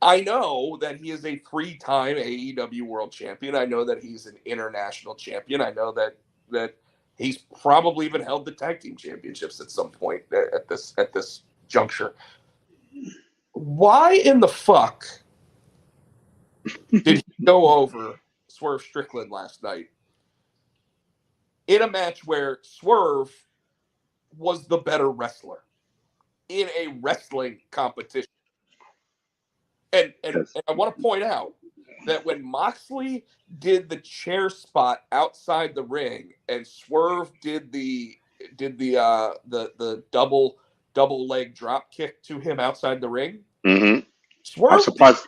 I know that he is a 3-time AEW World Champion. I know that he's an international champion. I know that he's probably even held the tag team championships at some point at this juncture. Why in the fuck did he go over Swerve Strickland last night in a match where Swerve was the better wrestler in a wrestling competition? And I want to point out that when Moxley did the chair spot outside the ring and Swerve did the double leg drop kick to him outside the ring, Mm-hmm. I'm Swerve surprised.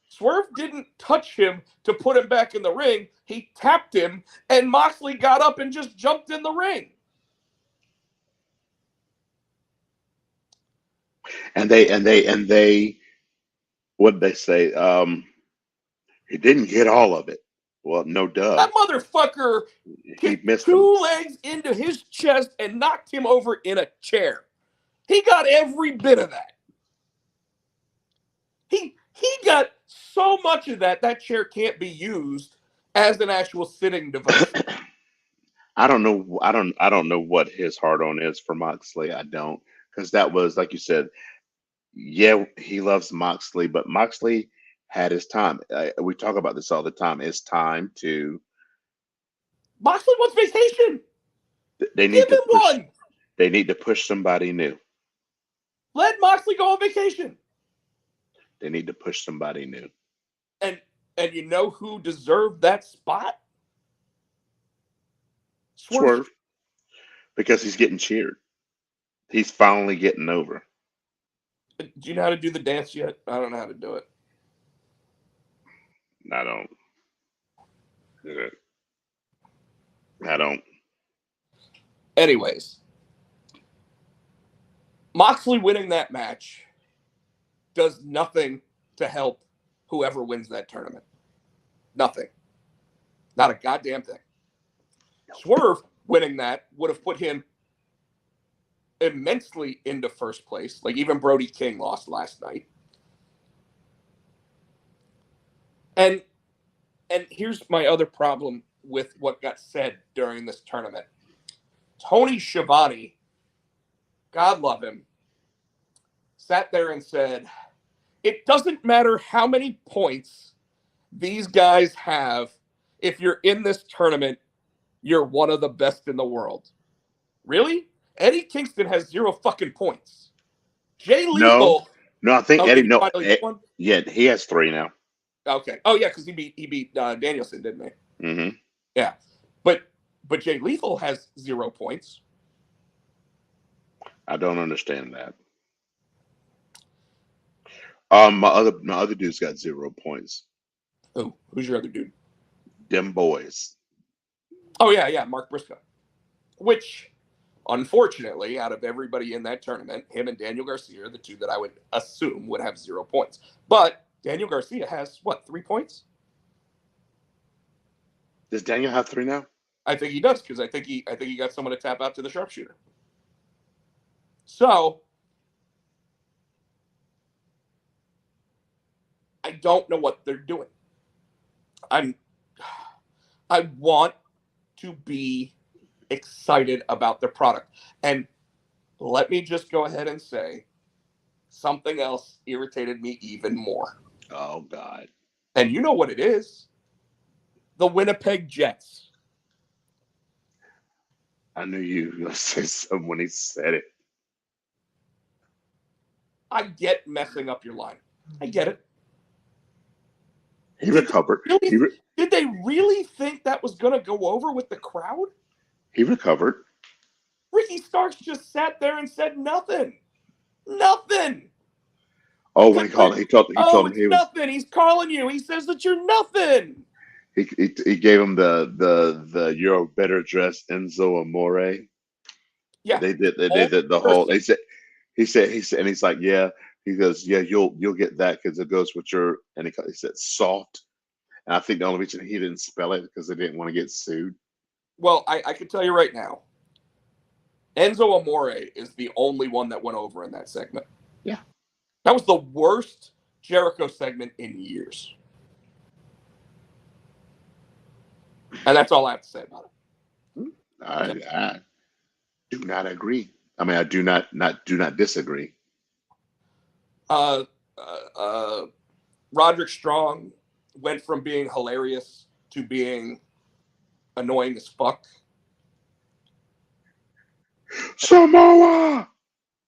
Swerve didn't touch him to put him back in the ring. He tapped him, and Moxley got up and just jumped in the ring. And they what did they say? He didn't get all of it. Well, no duh. That motherfucker He kicked missed 2 him. legs into his chest and knocked him over in a chair. He got every bit of that. He got so much of that chair can't be used as an actual sitting device. I don't know. I don't know what his hard on is for Moxley. I don't, because that was like you said. Yeah, he loves Moxley, but Moxley had his time. We talk about this all the time. It's time to. Moxley wants vacation. They need Give to him push. one. They need to push somebody new. Let Moxley go on vacation. They need to push somebody new. And you know who deserved that spot? Swerve, because he's getting cheered. He's finally getting over. Do you know how to do the dance yet? I don't know how to do it. I don't. I don't. Anyways, Moxley winning that match does nothing to help whoever wins that tournament. Nothing. Not a goddamn thing. Swerve winning that would have put him immensely into first place. Like even Brody King lost last night. And here's my other problem with what got said during this tournament. Tony Schiavone, God love him, sat there and said, it doesn't matter how many points these guys have. If you're in this tournament, you're one of the best in the world. Really? Eddie Kingston has 0 fucking points. Jay Lethal. No, I think Oh, Eddie. did he No, finally get one? yeah, he has 3 now. Okay. Oh yeah, because he beat Danielson, didn't he? Mm-hmm. Yeah. But Jay Lethal has 0 points. I don't understand that. My other dude's got 0 points. Who's your other dude? Them boys. Oh yeah, Mark Briscoe. Which, unfortunately, out of everybody in that tournament, him and Daniel Garcia are the two that I would assume would have 0 points. But Daniel Garcia has what, 3 points? Does Daniel have 3 now? I think he does, because I think he got someone to tap out to the sharpshooter. So I don't know what they're doing. I want to be excited about their product. And let me just go ahead and say something else irritated me even more. Oh God. And you know what it is. The Winnipeg Jets. I knew you were gonna say something when he said it. I get messing up your line. I get it. He recovered. Did they really think that was going to go over with the crowd? He recovered. Ricky Starks just sat there and said nothing. Nothing. Oh, when he told him it's he was nothing. He's calling you. He says that you're nothing. he gave him the you're better dressed Enzo Amore. Yeah. They did the whole. He said, and he's like, yeah. He goes, yeah, you'll get that because it goes with your. And he said soft. And I think the only reason he didn't spell it because they didn't want to get sued. Well, I can tell you right now, Enzo Amore is the only one that went over in that segment. Yeah. That was the worst Jericho segment in years. And that's all I have to say about it. I do not agree. I mean, I do not disagree. Uh, Roderick Strong went from being hilarious to being annoying as fuck. Samoa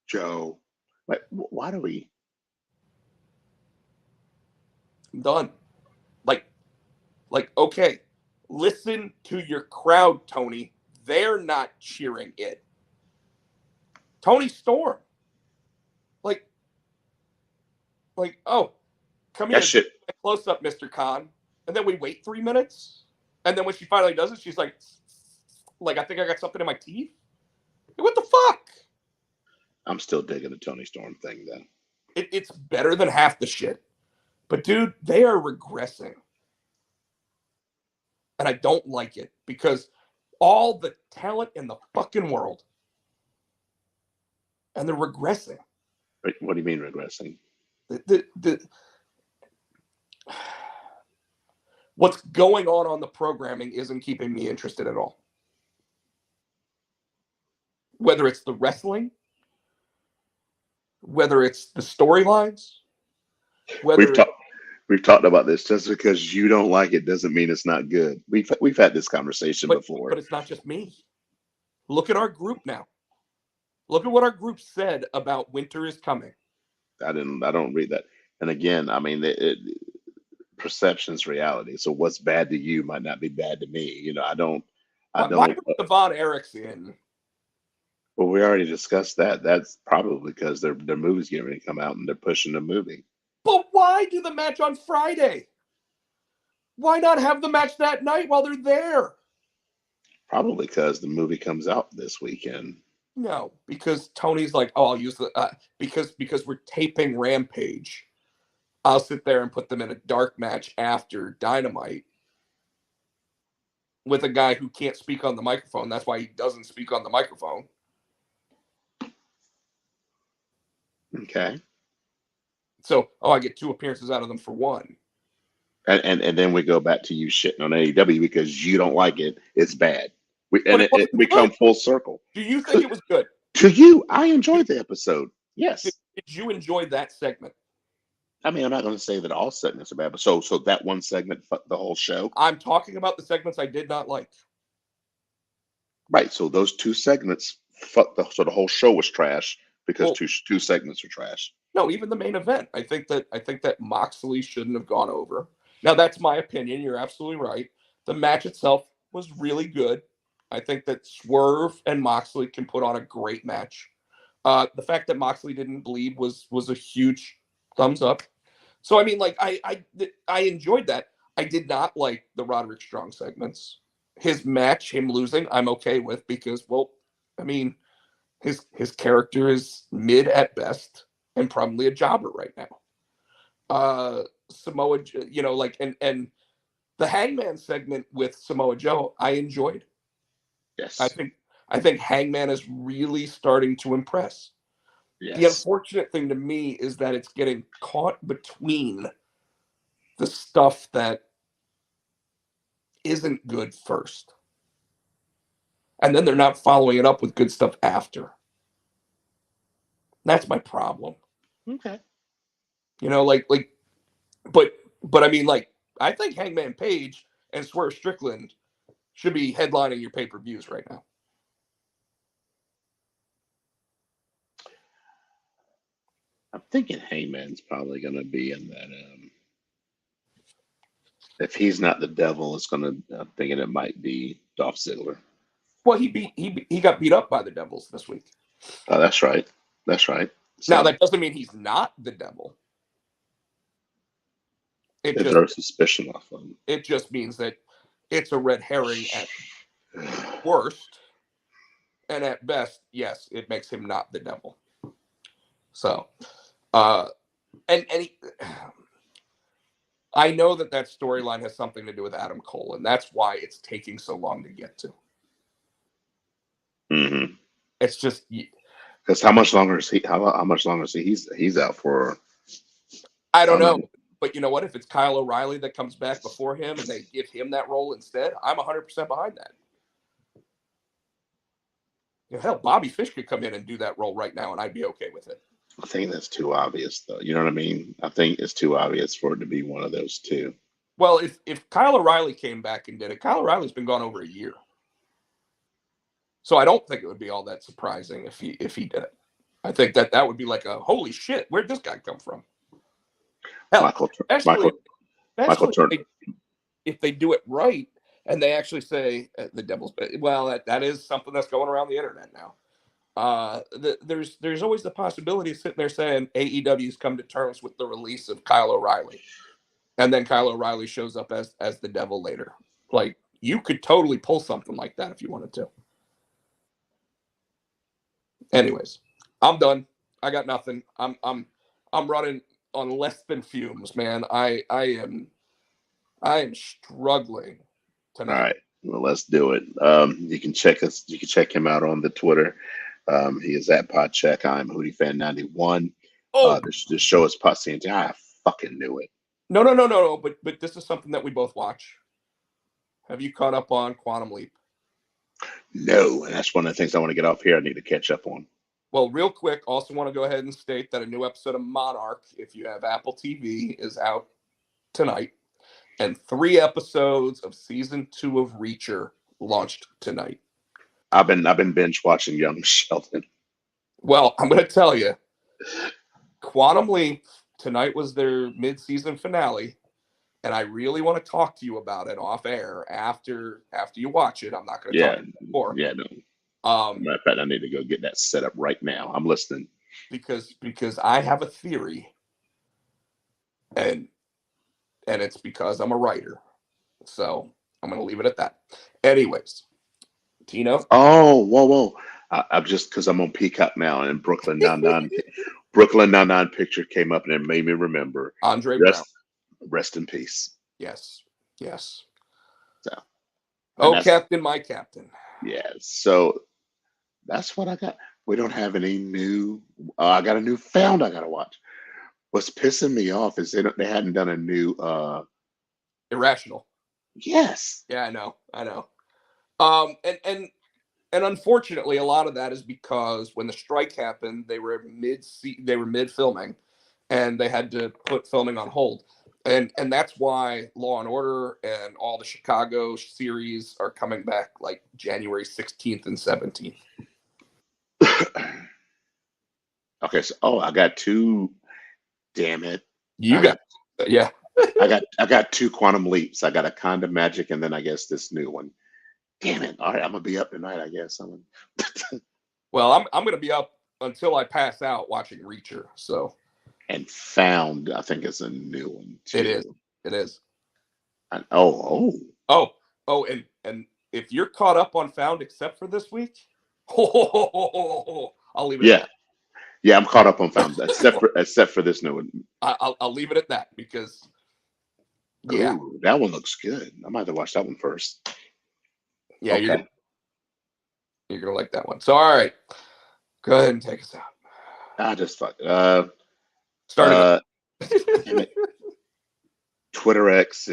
Joe. Like, why do we? I'm done. Like, okay, listen to your crowd, Tony. They're not cheering it. Tony Storm. Like, oh, come That here, shit. close up, Mr. Khan. And then we wait 3 minutes. And then when she finally does it, she's like, I think I got something in my teeth. What the fuck? I'm still digging the Tony Storm thing, though. It's better than half the shit. But, dude, they are regressing. And I don't like it because all the talent in the fucking world. And they're regressing. What do you mean regressing? What's going on the programming isn't keeping me interested at all. Whether it's the wrestling, whether it's the storylines, We've talked about this. Just because you don't like it doesn't mean it's not good. We've had this conversation before. But it's not just me. Look at our group now. Look at what our group said about winter is coming. I don't read that. And again, I mean, perception's reality. So what's bad to you might not be bad to me. You know, Why bring Devon Erickson? Well, we already discussed that. That's probably because their movie's getting ready to come out and they're pushing the movie. But why do the match on Friday? Why not have the match that night while they're there? Probably because the movie comes out this weekend. No, because Tony's like, oh, I'll use the because we're taping Rampage. I'll sit there and put them in a dark match after Dynamite with a guy who can't speak on the microphone. That's why he doesn't speak on the microphone. Okay. So, I get 2 appearances out of them for 1. And then we go back to you shitting on AEW because you don't like it. It's bad. We come full circle. Do you think it was good? To you, I enjoyed the episode. Yes. Did you enjoy that segment? I mean, I'm not going to say that all segments are bad, but so that one segment fucked the whole show. I'm talking about the segments I did not like. Right. So those 2 segments fucked so the whole show was trash because two segments were trash. No, even the main event. I think that Moxley shouldn't have gone over. Now that's my opinion. You're absolutely right. The match itself was really good. I think that Swerve and Moxley can put on a great match. The fact that Moxley didn't bleed was a huge thumbs up. So I mean, like I enjoyed that. I did not like the Roderick Strong segments. His match, him losing, I'm okay with because, well, I mean, his character is mid at best and probably a jobber right now. Samoa, and the Hangman segment with Samoa Joe, I enjoyed. Yes. I think Hangman is really starting to impress. Yes. The unfortunate thing to me is that it's getting caught between the stuff that isn't good first. And then they're not following it up with good stuff after. That's my problem. Okay. You know, but I mean, like, I think Hangman Page and Swerve Strickland should be headlining your pay-per-views right now. I'm thinking Hangman's probably going to be in that. If he's not the devil, it's going to. I'm thinking it might be Dolph Ziggler. Well, he got beat up by the Devils this week. Oh, that's right. That's right. So, now that doesn't mean he's not the devil. There's suspicion off of him. It just means that it's a red herring at worst, and at best, yes, it makes him not the devil. So, and I know that storyline has something to do with Adam Cole, and that's why it's taking so long to get to. Mm-hmm. It's just because how much longer is he? How much longer is he? He's out for I don't know. But you know what? If it's Kyle O'Reilly that comes back before him and they give him that role instead, I'm 100% behind that. Hell, Bobby Fish could come in and do that role right now, and I'd be okay with it. I think that's too obvious, though. You know what I mean? I think it's too obvious for it to be one of those two. Well, if Kyle O'Reilly came back and did it, Kyle O'Reilly's been gone over a year. So I don't think it would be all that surprising if he did it. I think that would be like a holy shit, where'd this guy come from? Hell, Michael Turner. If they do it right and they actually say the devil's, well, that is something that's going around the internet now. There's always the possibility of sitting there saying AEW's come to terms with the release of Kyle O'Reilly, and then Kyle O'Reilly shows up as the devil later. Like, you could totally pull something like that if you wanted to. Anyways, I'm done. I got nothing. I'm running on less than fumes, man. I am struggling tonight. All right. Well, let's do it. You can check us. You can check him out on the Twitter. He is at Podcheck. I'm HootieFan91. Oh, the show is Potsy. I fucking knew it. No. But this is something that we both watch. Have you caught up on Quantum Leap? No, and that's one of the things I want to get off here. I need to catch up on. Well, real quick, also want to go ahead and state that a new episode of Monarch, if you have Apple TV, is out tonight. And 3 episodes of season 2 of Reacher launched tonight. I've been binge watching Young Sheldon. Well, I'm going to tell you, Quantum Leap tonight was their mid-season finale, and I really want to talk to you about it off air after you watch it. I'm not going to talk more. Yeah, no. Matter of fact, I need to go get that set up right now. I'm listening because I have a theory, and it's because I'm a writer. So I'm going to leave it at that. Anyways, Tino. Oh, whoa. I'm just because I'm on Peacock now, and Brooklyn Nine-Nine picture came up, and it made me remember Andre Brown. Rest in peace. Yes. So, Captain, my captain. Yeah. So that's what I got. We don't have any new. I got a new Found I got to watch. What's pissing me off is they hadn't done a new Irrational. Yes. Yeah, I know. And unfortunately, a lot of that is because when the strike happened, they were mid filming, and they had to put filming on hold, and that's why Law and Order and all the Chicago series are coming back like January 16th and 17th. Okay, so I got 2. Damn it! I got 2 Quantum Leaps. I got a Kind of Magic, and then I guess this new one. Damn it! All right, I'm gonna be up tonight. I guess Well, I'm gonna be up until I pass out watching Reacher. So. And Found, I think, is a new one too. It is. And, and if you're caught up on Found except for this week, I'll leave it. Yeah, I'm caught up on Found except for this new one. I'll leave it at that because Ooh, that one looks good. I might have to watch that one first. Yeah, okay. You're gonna like that one. So all right, go ahead and take us out. I just fuck it. Twitter X,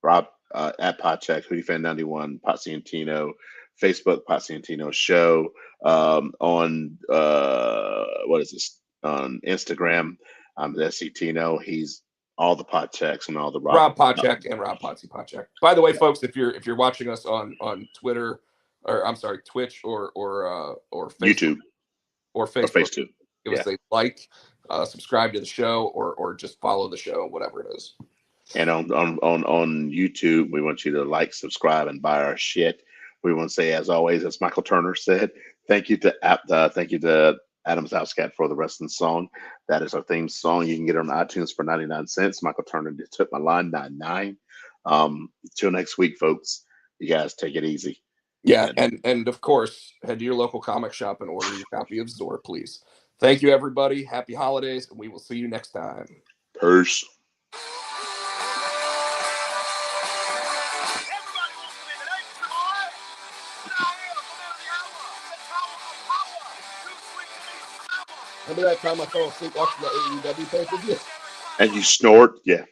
Rob at Podcheck, HootieFan91, Potsy and Tino, Facebook, Potsy and Tino Show. On what is this? On Instagram, SC Tino. He's all the Podchecks and all the Rob Podcheck and Rob Potsy Podcheck. By the way, folks, if you're watching us on Twitter, or I'm sorry, Twitch or Facebook, YouTube or Facebook, give us a like, subscribe to the show, or just follow the show, whatever it is. And on YouTube, we want you to like, subscribe, and buy our shit. We want to say, as always, as Michael Turner said, thank you to Adam Zouskat for the wrestling song. That is our theme song. You can get it on iTunes for 99 cents. Michael Turner took my line 99. Till next week, folks. You guys take it easy. Yeah, and of course, head to your local comic shop and order your copy of Zor, please. Thank you, everybody. Happy holidays, and we will see you next time. Peace. Remember that time I fell asleep watching the AEW pay-per-view? And you snort, yeah.